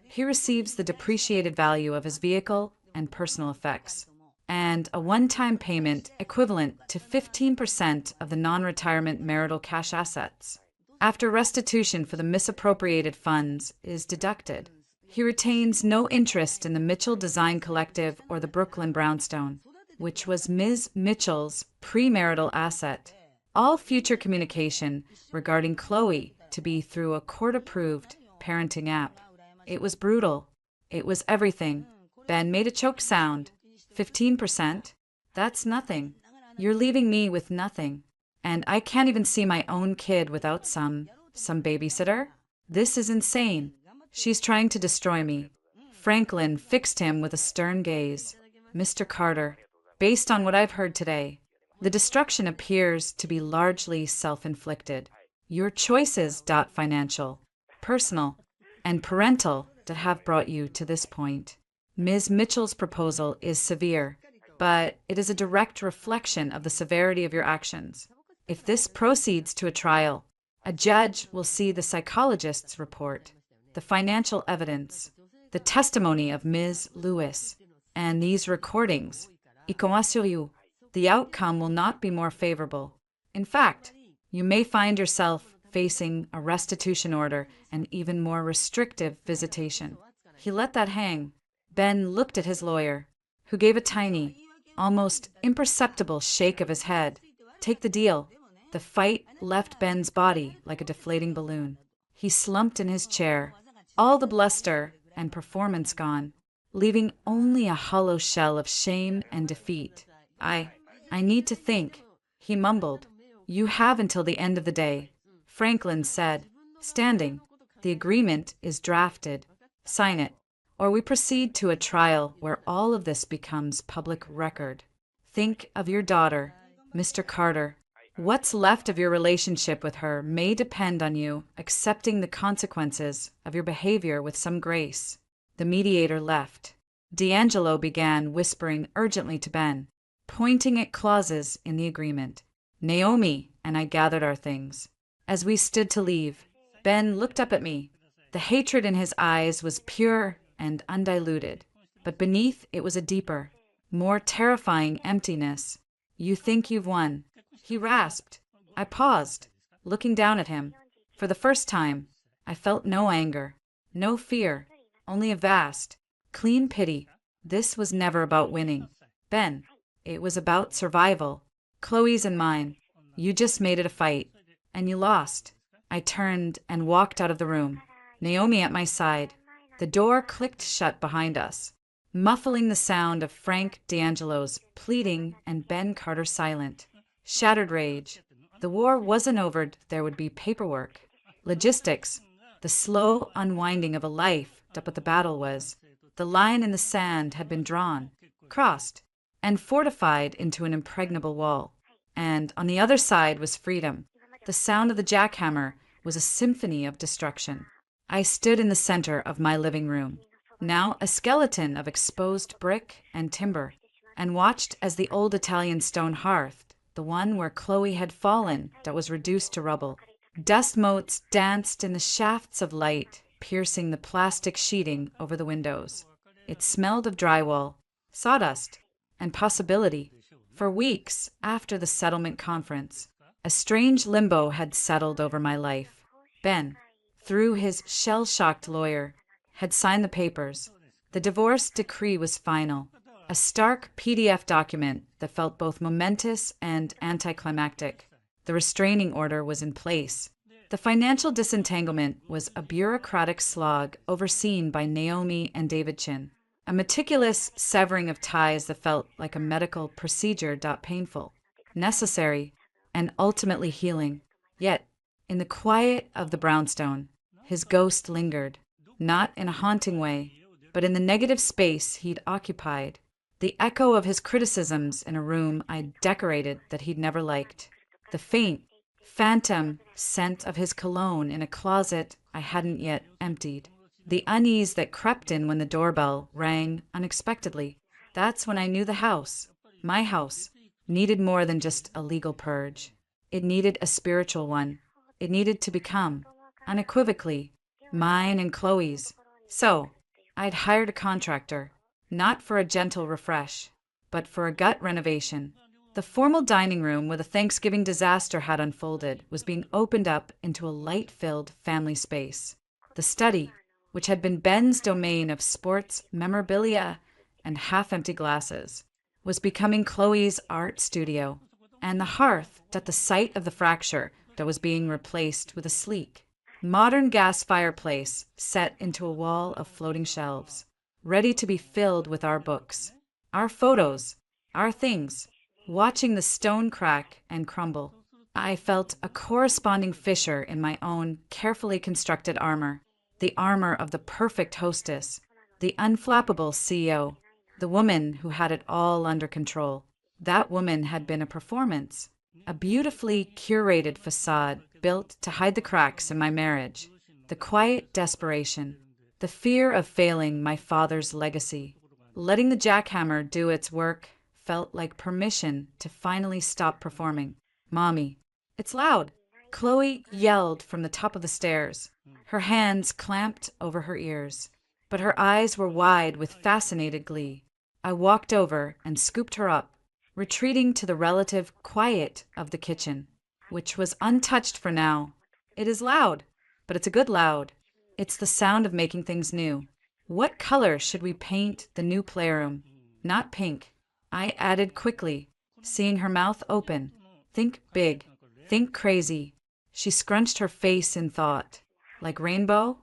He receives the depreciated value of his vehicle and personal effects, and a one-time payment equivalent to 15% of the non-retirement marital cash assets. After restitution for the misappropriated funds is deducted, he retains no interest in the Mitchell Design Collective or the Brooklyn Brownstone, which was Ms. Mitchell's premarital asset. All future communication regarding Chloe to be through a court-approved parenting app. It was brutal. It was everything. Ben made a choked sound. 15%? That's nothing. You're leaving me with nothing. And I can't even see my own kid without some babysitter? This is insane. She's trying to destroy me. Franklin fixed him with a stern gaze. Mr. Carter, based on what I've heard today, the destruction appears to be largely self-inflicted. Your choices, financial, personal, and parental that have brought you to this point. Ms. Mitchell's proposal is severe, but it is a direct reflection of the severity of your actions. If this proceeds to a trial, a judge will see the psychologist's report, the financial evidence, the testimony of Ms. Lewis, and these recordings. The outcome will not be more favorable. In fact, you may find yourself facing a restitution order and even more restrictive visitation. He let that hang. Ben looked at his lawyer, who gave a tiny, almost imperceptible shake of his head. Take the deal. The fight left Ben's body like a deflating balloon. He slumped in his chair, all the bluster and performance gone, leaving only a hollow shell of shame and defeat. I need to think, he mumbled. You have until the end of the day. Franklin said, standing. The agreement is drafted. Sign it, or we proceed to a trial where all of this becomes public record. Think of your daughter, Mr. Carter. What's left of your relationship with her may depend on you accepting the consequences of your behavior with some grace. The mediator left. D'Angelo began whispering urgently to Ben, pointing at clauses in the agreement. Naomi and I gathered our things. As we stood to leave, Ben looked up at me. The hatred in his eyes was pure and undiluted, but beneath it was a deeper, more terrifying emptiness. You think you've won, he rasped. I paused, looking down at him. For the first time, I felt no anger, no fear, only a vast, clean pity. This was never about winning. Ben, it was about survival. Chloe's and mine. You just made it a fight, and you lost. I turned and walked out of the room, Naomi at my side. The door clicked shut behind us, muffling the sound of Frank D'Angelo's pleading and Ben Carter silent. Shattered rage. The war wasn't over. There would be paperwork, logistics, the slow unwinding of a life at what the battle was. The line in the sand had been drawn, crossed, and fortified into an impregnable wall. And on the other side was freedom. The sound of the jackhammer was a symphony of destruction. I stood in the center of my living room, now a skeleton of exposed brick and timber, and watched as the old Italian stone hearth, the one where Chloe had fallen, that was reduced to rubble. Dust motes danced in the shafts of light, piercing the plastic sheeting over the windows. It smelled of drywall, sawdust, and possibility. For weeks after the settlement conference, a strange limbo had settled over my life. Ben, through his shell-shocked lawyer, had signed the papers. The divorce decree was final, a stark PDF document that felt both momentous and anticlimactic. The restraining order was in place. The financial disentanglement was a bureaucratic slog overseen by Naomi and David Chin, a meticulous severing of ties that felt like a medical procedure. Painful, necessary, and ultimately healing. Yet, in the quiet of the brownstone, his ghost lingered, not in a haunting way, but in the negative space he'd occupied, the echo of his criticisms in a room I'd decorated that he'd never liked, the faint, phantom scent of his cologne in a closet I hadn't yet emptied, the unease that crept in when the doorbell rang unexpectedly. That's when I knew the house, my house, needed more than just a legal purge. It needed a spiritual one. It needed to become, unequivocally, mine and Chloe's. So, I'd hired a contractor, not for a gentle refresh, but for a gut renovation. The formal dining room where the Thanksgiving disaster had unfolded was being opened up into a light-filled family space. The study, which had been Ben's domain of sports memorabilia and half-empty glasses, was becoming Chloe's art studio, and the hearth at the site of the fracture that was being replaced with a sleek, modern gas fireplace set into a wall of floating shelves, ready to be filled with our books, our photos, our things. Watching the stone crack and crumble, I felt a corresponding fissure in my own carefully constructed armor, the armor of the perfect hostess, the unflappable CEO, the woman who had it all under control. That woman had been a performance, a beautifully curated facade built to hide the cracks in my marriage, the quiet desperation, the fear of failing my father's legacy. Letting the jackhammer do its work felt like permission to finally stop performing. "Mommy, it's loud!" Chloe yelled from the top of the stairs, her hands clamped over her ears, but her eyes were wide with fascinated glee. I walked over and scooped her up, retreating to the relative quiet of the kitchen, which was untouched for now. It is loud, but it's a good loud. It's the sound of making things new. What color should we paint the new playroom? Not pink, I added quickly, seeing her mouth open. Think big, think crazy. She scrunched her face in thought. Like rainbow?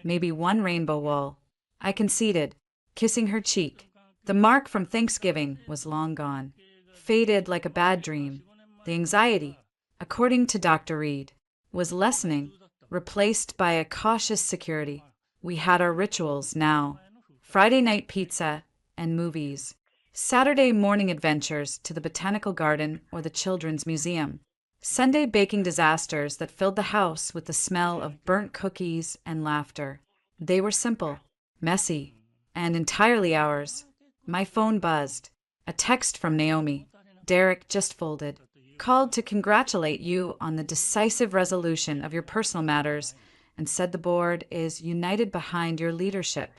Maybe one rainbow wall. I conceded, kissing her cheek. The mark from Thanksgiving was long gone, faded like a bad dream. The anxiety, according to Dr. Reed, was lessening, replaced by a cautious security. We had our rituals now. Friday night pizza and movies. Saturday morning adventures to the botanical garden or the children's museum. Sunday baking disasters that filled the house with the smell of burnt cookies and laughter. They were simple, messy, and entirely ours. My phone buzzed. A text from Naomi. "Derek just folded. Called to congratulate you on the decisive resolution of your personal matters and said the board is united behind your leadership."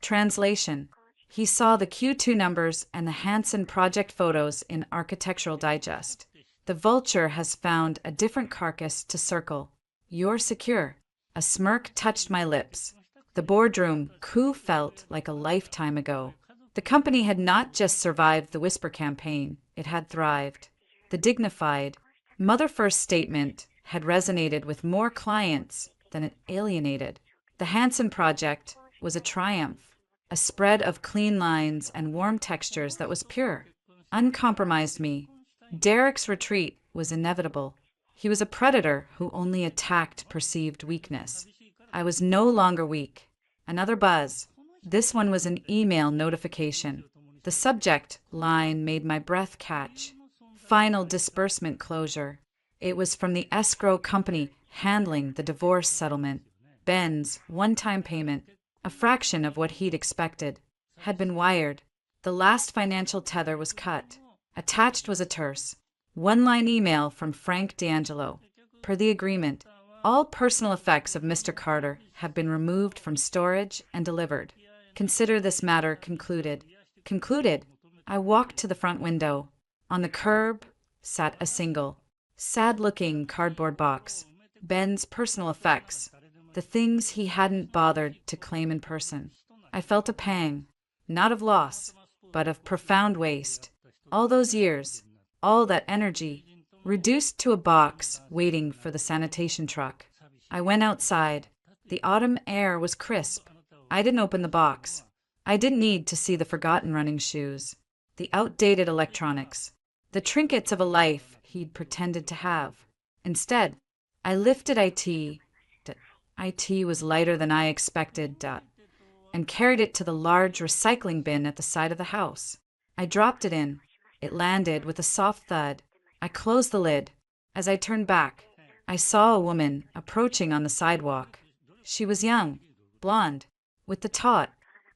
Translation. He saw the Q2 numbers and the Hansen project photos in Architectural Digest. The vulture has found a different carcass to circle. You're secure. A smirk touched my lips. The boardroom coup felt like a lifetime ago. The company had not just survived the Whisper campaign, it had thrived. The dignified, mother-first statement had resonated with more clients than it alienated. The Hansen project was a triumph, a spread of clean lines and warm textures that was pure, uncompromised me. Derek's retreat was inevitable. He was a predator who only attacked perceived weakness. I was no longer weak. Another buzz. This one was an email notification. The subject line made my breath catch. Final disbursement closure. It was from the escrow company handling the divorce settlement. Ben's one-time payment, a fraction of what he'd expected, had been wired. The last financial tether was cut. Attached was a terse, one-line email from Frank D'Angelo. Per the agreement, all personal effects of Mr. Carter have been removed from storage and delivered. Consider this matter concluded. Concluded. I walked to the front window. On the curb sat a single, sad-looking cardboard box. Ben's personal effects, the things he hadn't bothered to claim in person. I felt a pang, not of loss, but of profound waste. All those years, all that energy, reduced to a box waiting for the sanitation truck. I went outside. The autumn air was crisp. I didn't open the box. I didn't need to see the forgotten running shoes, the outdated electronics, the trinkets of a life he'd pretended to have. Instead, I lifted IT. IT was lighter than I expected, and carried it to the large recycling bin at the side of the house. I dropped it in. It landed with a soft thud. I closed the lid. As I turned back, I saw a woman approaching on the sidewalk. She was young, blonde, with the taut,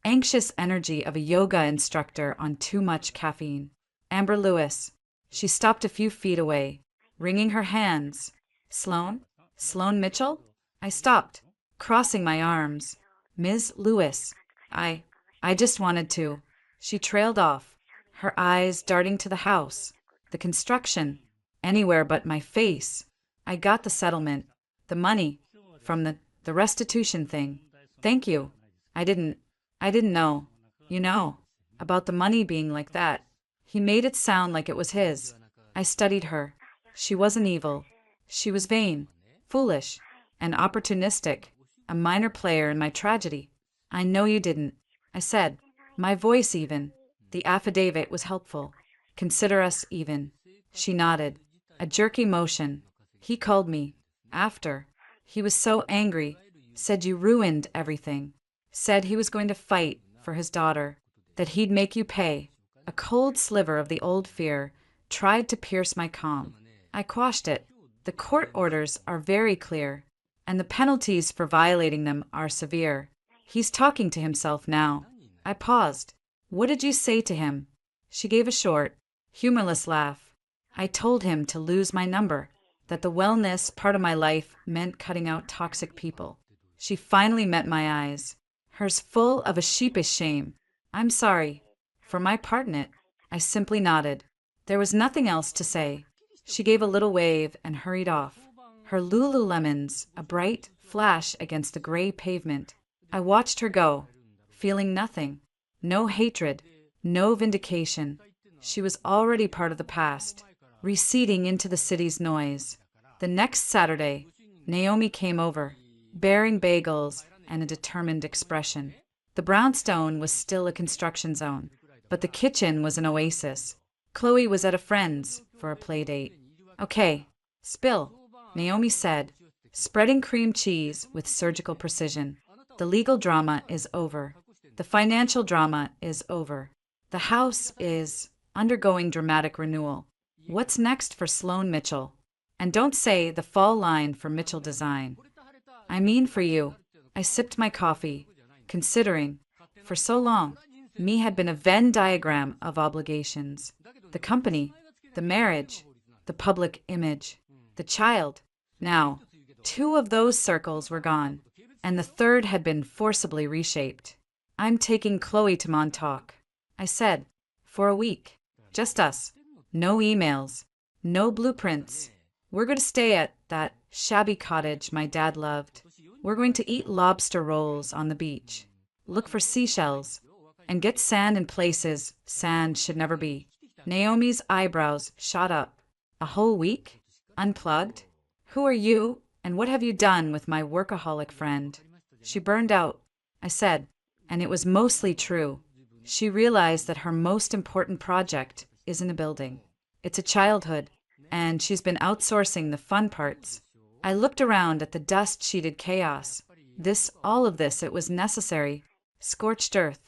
anxious energy of a yoga instructor on too much caffeine. Amber Lewis. She stopped a few feet away, wringing her hands. Sloan? Sloan Mitchell? I stopped, crossing my arms. Ms. Lewis. I just wanted to. She trailed off, her eyes darting to the house, the construction, anywhere but my face. I got the settlement, the money, from the restitution thing. Thank you. I didn't know, about the money being like that. He made it sound like it was his. I studied her. She wasn't evil. She was vain, foolish, and opportunistic, a minor player in my tragedy. I know you didn't, I said, my voice even. The affidavit was helpful. Consider us even. She nodded. A jerky motion. He called me. After. He was so angry. Said you ruined everything. Said he was going to fight for his daughter. That he'd make you pay. A cold sliver of the old fear tried to pierce my calm. I quashed it. The court orders are very clear, and the penalties for violating them are severe. He's talking to himself now. I paused. What did you say to him? She gave a short, humorless laugh. I told him to lose my number, that the wellness part of my life meant cutting out toxic people. She finally met my eyes, hers full of a sheepish shame. I'm sorry. For my part in it, I simply nodded. There was nothing else to say. She gave a little wave and hurried off, her Lululemons a bright flash against the gray pavement. I watched her go, feeling nothing, no hatred, no vindication. She was already part of the past, receding into the city's noise. The next Saturday, Naomi came over, bearing bagels and a determined expression. The brownstone was still a construction zone, but the kitchen was an oasis. Chloe was at a friend's for a play date. Okay, spill, Naomi said, spreading cream cheese with surgical precision. The legal drama is over. The financial drama is over. The house is undergoing dramatic renewal. What's next for Sloan Mitchell? And don't say the fall line for Mitchell Design. I mean for you. I sipped my coffee, considering, for so long, me had been a Venn diagram of obligations. The company, the marriage, the public image, the child. Now, 2 of those circles were gone, and the third had been forcibly reshaped. I'm taking Chloe to Montauk, I said, for a week. Just us. No emails. No blueprints. We're going to stay at that shabby cottage my dad loved. We're going to eat lobster rolls on the beach, look for seashells, and get sand in places sand should never be. Naomi's eyebrows shot up. A whole week? Unplugged? Who are you, and what have you done with my workaholic friend? She burned out, I said, and it was mostly true. She realized that her most important project isn't a building. It's a childhood, and she's been outsourcing the fun parts. I looked around at the dust-sheeted chaos. All of this, it was necessary. Scorched earth.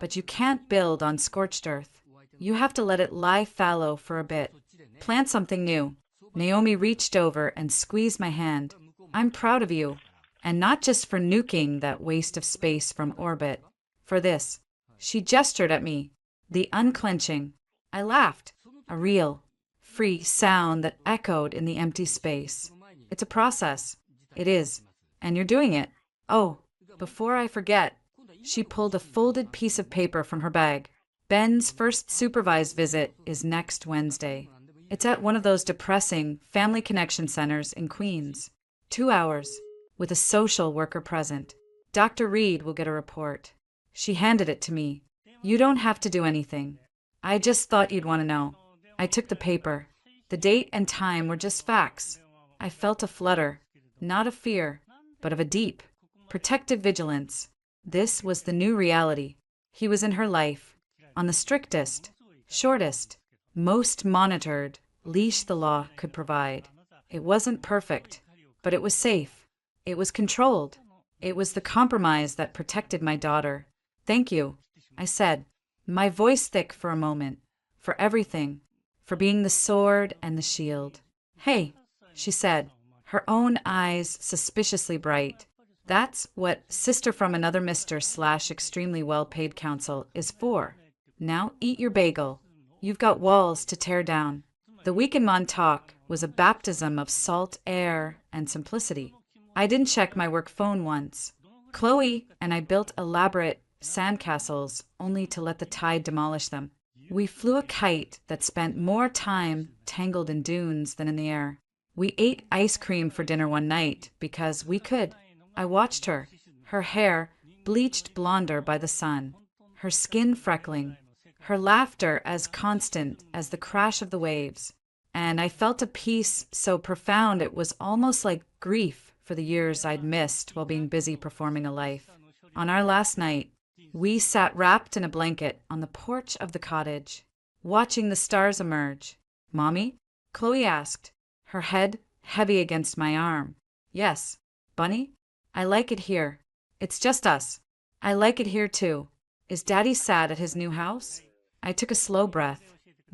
But you can't build on scorched earth. You have to let it lie fallow for a bit. Plant something new. Naomi reached over and squeezed my hand. I'm proud of you. And not just for nuking that waste of space from orbit. For this. She gestured at me. The unclenching. I laughed. A real, free sound that echoed in the empty space. It's a process. It is. And you're doing it. Oh, before I forget, she pulled a folded piece of paper from her bag. Ben's first supervised visit is next Wednesday. It's at one of those depressing family connection centers in Queens. 2 hours, with a social worker present. Dr. Reed will get a report. She handed it to me. You don't have to do anything. I just thought you'd want to know. I took the paper. The date and time were just facts. I felt a flutter, not of fear, but of a deep, protective vigilance. This was the new reality. He was in her life, on the strictest, shortest, most monitored leash the law could provide. It wasn't perfect, but it was safe. It was controlled. It was the compromise that protected my daughter. Thank you, I said, my voice thick for a moment, for everything, for being the sword and the shield. Hey, she said, her own eyes suspiciously bright. That's what Sister from Another Mister / extremely well-paid counsel is for. Now eat your bagel. You've got walls to tear down. The week in Montauk was a baptism of salt air and simplicity. I didn't check my work phone once. Chloe and I built elaborate sandcastles only to let the tide demolish them. We flew a kite that spent more time tangled in dunes than in the air. We ate ice cream for dinner one night because we could. I watched her, her hair bleached blonder by the sun, her skin freckling, her laughter as constant as the crash of the waves. And I felt a peace so profound it was almost like grief for the years I'd missed while being busy performing a life. On our last night, we sat wrapped in a blanket on the porch of the cottage, watching the stars emerge. Mommy? Chloe asked, her head heavy against my arm. Yes. Bunny? I like it here. It's just us. I like it here too. Is Daddy sad at his new house? I took a slow breath.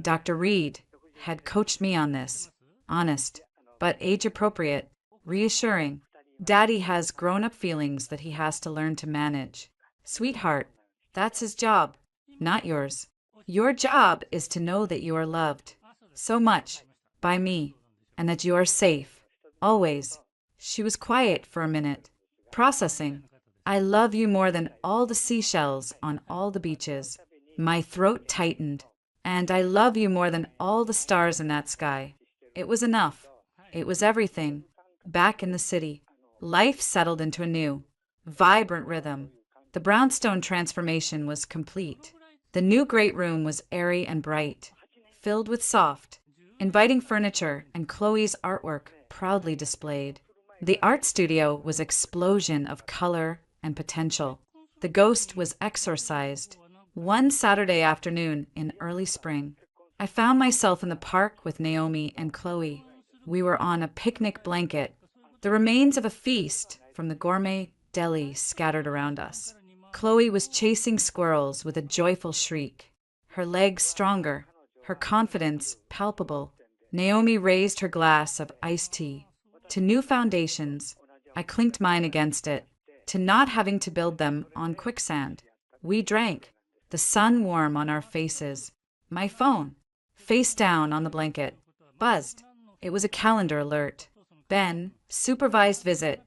Dr. Reed had coached me on this. Honest, but age-appropriate, reassuring. Daddy has grown-up feelings that he has to learn to manage. Sweetheart, that's his job, not yours. Your job is to know that you are loved. So much. By me. And that you are safe. Always. She was quiet for a minute. Processing. I love you more than all the seashells on all the beaches. My throat tightened. And I love you more than all the stars in that sky. It was enough. It was everything. Back in the city. Life settled into a new, vibrant rhythm. The brownstone transformation was complete. The new great room was airy and bright, filled with soft, inviting furniture and Chloe's artwork proudly displayed. The art studio was an explosion of color and potential. The ghost was exorcised. One Saturday afternoon in early spring, I found myself in the park with Naomi and Chloe. We were on a picnic blanket, the remains of a feast from the gourmet deli scattered around us. Chloe was chasing squirrels with a joyful shriek, her legs stronger, her confidence palpable. Naomi raised her glass of iced tea. To new foundations, I clinked mine against it, to not having to build them on quicksand. We drank, the sun warm on our faces. My phone, face down on the blanket, buzzed. It was a calendar alert. Ben, supervised visit,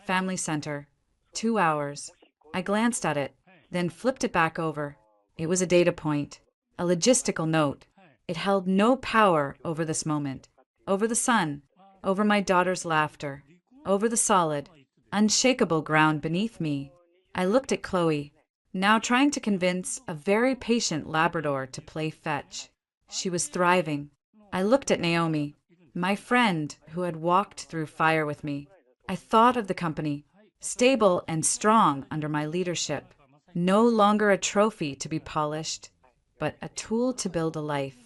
family center, 2 hours. I glanced at it, then flipped it back over. It was a data point, a logistical note. It held no power over this moment, over the sun, over my daughter's laughter, over the solid, unshakable ground beneath me. I looked at Chloe, now trying to convince a very patient Labrador to play fetch. She was thriving. I looked at Naomi, my friend who had walked through fire with me. I thought of the company, stable and strong under my leadership, no longer a trophy to be polished, but a tool to build a life.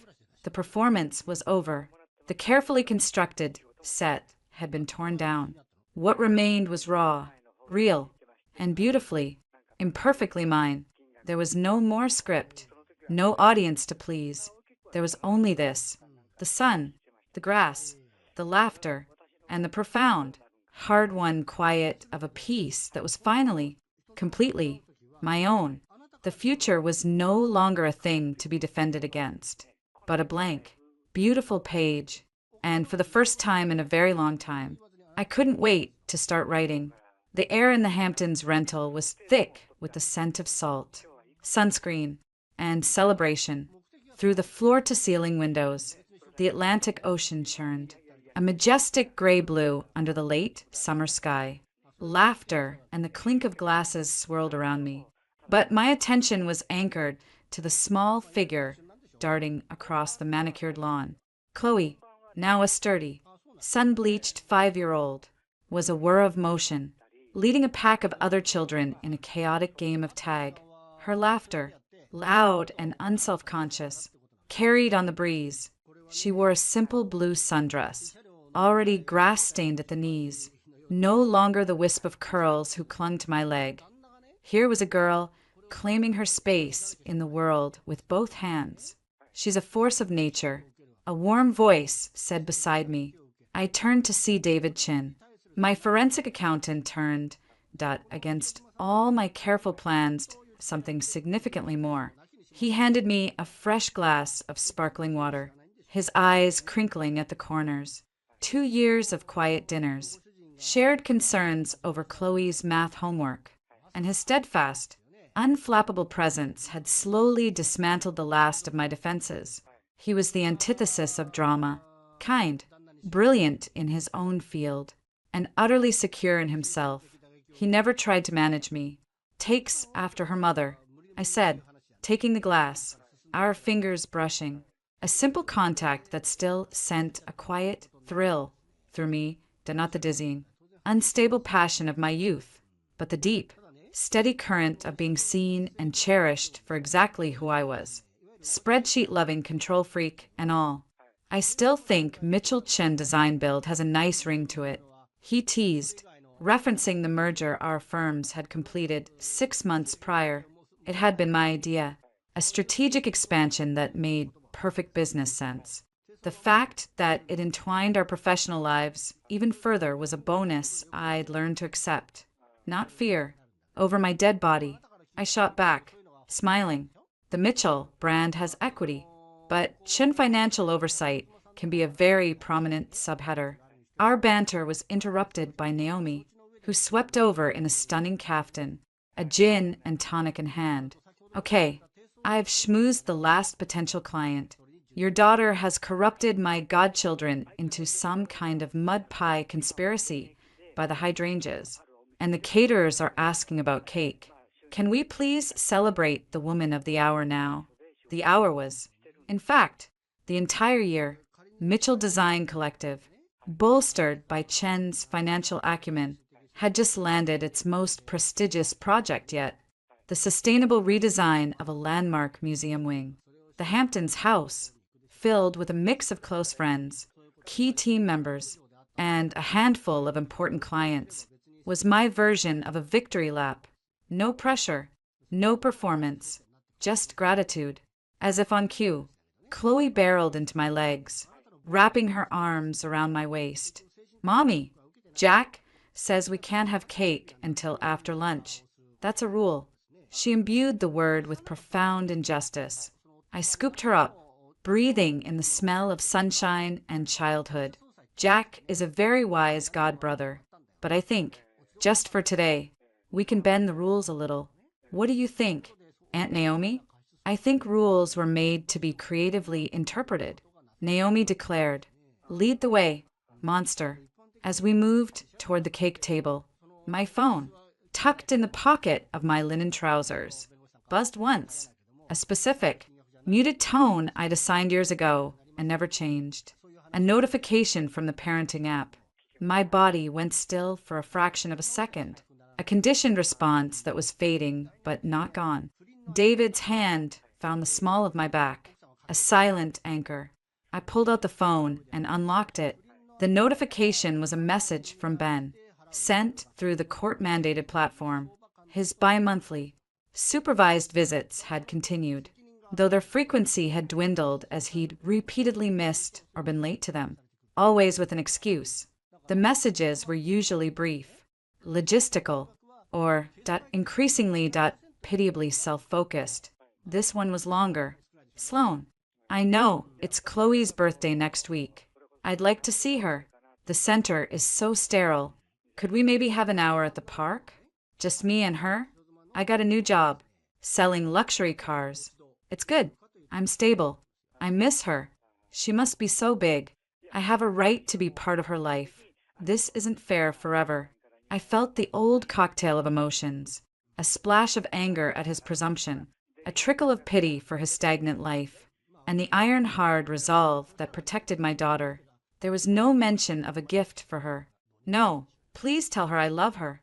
The performance was over. The carefully constructed set had been torn down. What remained was raw, real, and beautifully, imperfectly mine. There was no more script, no audience to please. There was only this: the sun, the grass, the laughter, and the profound, hard-won quiet of a piece that was finally, completely, my own. The future was no longer a thing to be defended against, but a blank, beautiful page, and for the first time in a very long time, I couldn't wait to start writing. The air in the Hamptons rental was thick with the scent of salt, sunscreen, and celebration. Through the floor-to-ceiling windows, the Atlantic Ocean churned, a majestic gray-blue under the late summer sky. Laughter and the clink of glasses swirled around me, but my attention was anchored to the small figure darting across the manicured lawn. Chloe, now a sturdy, sun-bleached 5-year-old, was a whir of motion, leading a pack of other children in a chaotic game of tag. Her laughter, loud and unself-conscious, carried on the breeze. She wore a simple blue sundress, already grass-stained at the knees, no longer the wisp of curls who clung to my leg. Here was a girl claiming her space in the world with both hands. She's a force of nature, a warm voice said beside me. I turned to see David Chin. My forensic accountant turned, against all my careful plans, something significantly more. He handed me a fresh glass of sparkling water, his eyes crinkling at the corners. 2 years of quiet dinners, shared concerns over Chloe's math homework, and his steadfast, unflappable presence had slowly dismantled the last of my defenses. He was the antithesis of drama, kind, brilliant in his own field, and utterly secure in himself. He never tried to manage me. Takes after her mother, I said, taking the glass, our fingers brushing. A simple contact that still sent a quiet thrill through me, not the dizzying, unstable passion of my youth, but the deep, steady current of being seen and cherished for exactly who I was. Spreadsheet-loving control freak and all. I still think Mitchell Chen Design Build has a nice ring to it. He teased, referencing the merger our firms had completed 6 months prior. It had been my idea, a strategic expansion that made perfect business sense. The fact that it entwined our professional lives even further was a bonus I'd learned to accept, not fear. Over my dead body, I shot back, smiling. The Mitchell brand has equity, but Chin Financial oversight can be a very prominent subheader. Our banter was interrupted by Naomi, who swept over in a stunning kaftan, a gin and tonic in hand. Okay, I've schmoozed the last potential client. Your daughter has corrupted my godchildren into some kind of mud pie conspiracy by the hydrangeas, and the caterers are asking about cake. Can we please celebrate the woman of the hour now? The hour was, in fact, the entire year, Mitchell Design Collective, bolstered by Chen's financial acumen, had just landed its most prestigious project yet, the sustainable redesign of a landmark museum wing. The Hamptons house, filled with a mix of close friends, key team members, and a handful of important clients, was my version of a victory lap. No pressure, no performance, just gratitude. As if on cue, Chloe barreled into my legs, wrapping her arms around my waist. Mommy, Jack says we can't have cake until after lunch. That's a rule. She imbued the word with profound injustice. I scooped her up, breathing in the smell of sunshine and childhood. Jack is a very wise godbrother, but I think, just for today, we can bend the rules a little. What do you think, Aunt Naomi? I think rules were made to be creatively interpreted, Naomi declared. Lead the way, monster. As we moved toward the cake table, my phone, tucked in the pocket of my linen trousers, buzzed once, a specific, muted tone I'd assigned years ago and never changed. A notification from the parenting app. My body went still for a fraction of a second, a conditioned response that was fading but not gone. David's hand found the small of my back, a silent anchor. I pulled out the phone and unlocked it. The notification was a message from Ben, sent through the court-mandated platform. His bi-monthly, supervised visits had continued, though their frequency had dwindled as he'd repeatedly missed or been late to them, always with an excuse. The messages were usually brief, logistical, or increasingly pitiably self-focused. This one was longer. Sloan, I know, it's Chloe's birthday next week. I'd like to see her. The center is so sterile. Could we maybe have an hour at the park? Just me and her? I got a new job, selling luxury cars. It's good. I'm stable. I miss her. She must be so big. I have a right to be part of her life. This isn't fair forever. I felt the old cocktail of emotions, a splash of anger at his presumption, a trickle of pity for his stagnant life, and the iron-hard resolve that protected my daughter. There was no mention of a gift for her. No, please tell her I love her.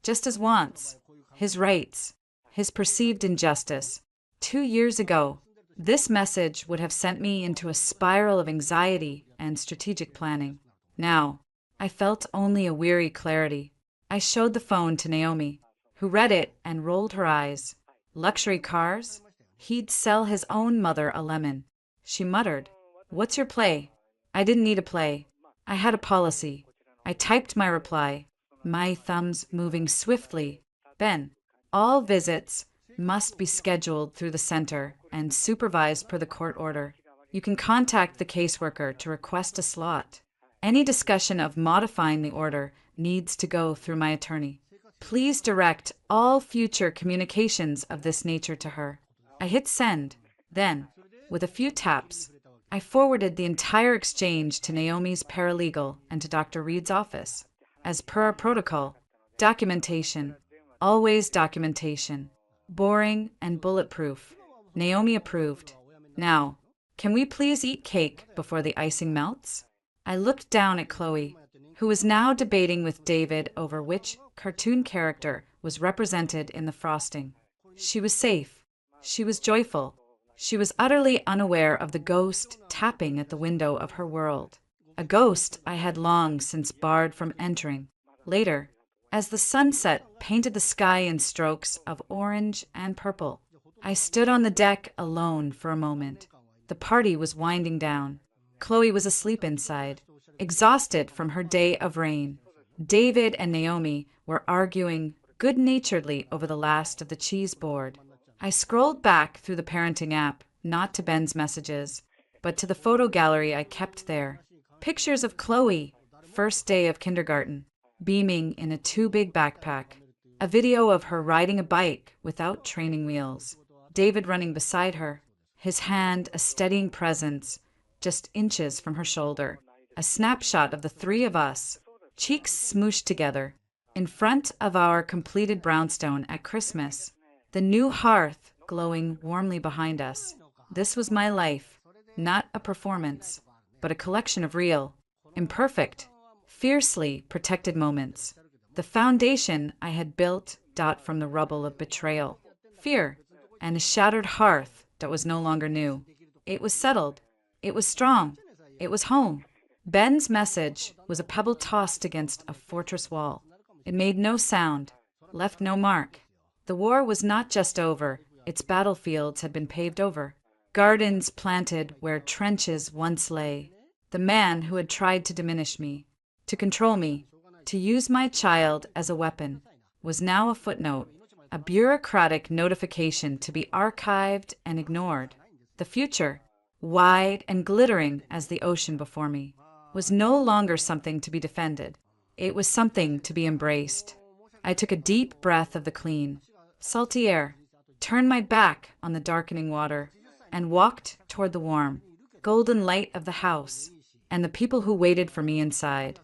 Just his wants, his rights, his perceived injustice. 2 years ago, this message would have sent me into a spiral of anxiety and strategic planning. Now, I felt only a weary clarity. I showed the phone to Naomi, who read it and rolled her eyes. Luxury cars? He'd sell his own mother a lemon. She muttered, "What's your play?" I didn't need a play. I had a policy. I typed my reply, my thumbs moving swiftly. Ben, all visits must be scheduled through the center and supervised per the court order. You can contact the caseworker to request a slot. Any discussion of modifying the order needs to go through my attorney. Please direct all future communications of this nature to her. I hit send. Then, with a few taps, I forwarded the entire exchange to Naomi's paralegal and to Dr. Reed's office. As per our protocol, documentation, always documentation, boring and bulletproof. Naomi approved. Now, can we please eat cake before the icing melts? I looked down at Chloe, who was now debating with David over which cartoon character was represented in the frosting. She was safe. She was joyful. She was utterly unaware of the ghost tapping at the window of her world, a ghost I had long since barred from entering. Later, as the sunset painted the sky in strokes of orange and purple, I stood on the deck alone for a moment. The party was winding down. Chloe was asleep inside, exhausted from her day of rain. David and Naomi were arguing good-naturedly over the last of the cheese board. I scrolled back through the parenting app, not to Ben's messages, but to the photo gallery I kept there. Pictures of Chloe, first day of kindergarten, beaming in a too-big backpack. A video of her riding a bike without training wheels. David running beside her, his hand a steadying presence, just inches from her shoulder. A snapshot of the three of us, cheeks smooshed together, in front of our completed brownstone at Christmas. The new hearth glowing warmly behind us. This was my life, not a performance, but a collection of real, imperfect, fiercely protected moments. The foundation I had built from the rubble of betrayal, fear, and a shattered hearth that was no longer new. It was settled. It was strong. It was home. Ben's message was a pebble tossed against a fortress wall. It made no sound, left no mark. The war was not just over, its battlefields had been paved over. Gardens planted where trenches once lay. The man who had tried to diminish me, to control me, to use my child as a weapon, was now a footnote, a bureaucratic notification to be archived and ignored. The future, wide and glittering as the ocean before me, was no longer something to be defended. It was something to be embraced. I took a deep breath of the clean, salty air, turned my back on the darkening water, and walked toward the warm, golden light of the house and the people who waited for me inside.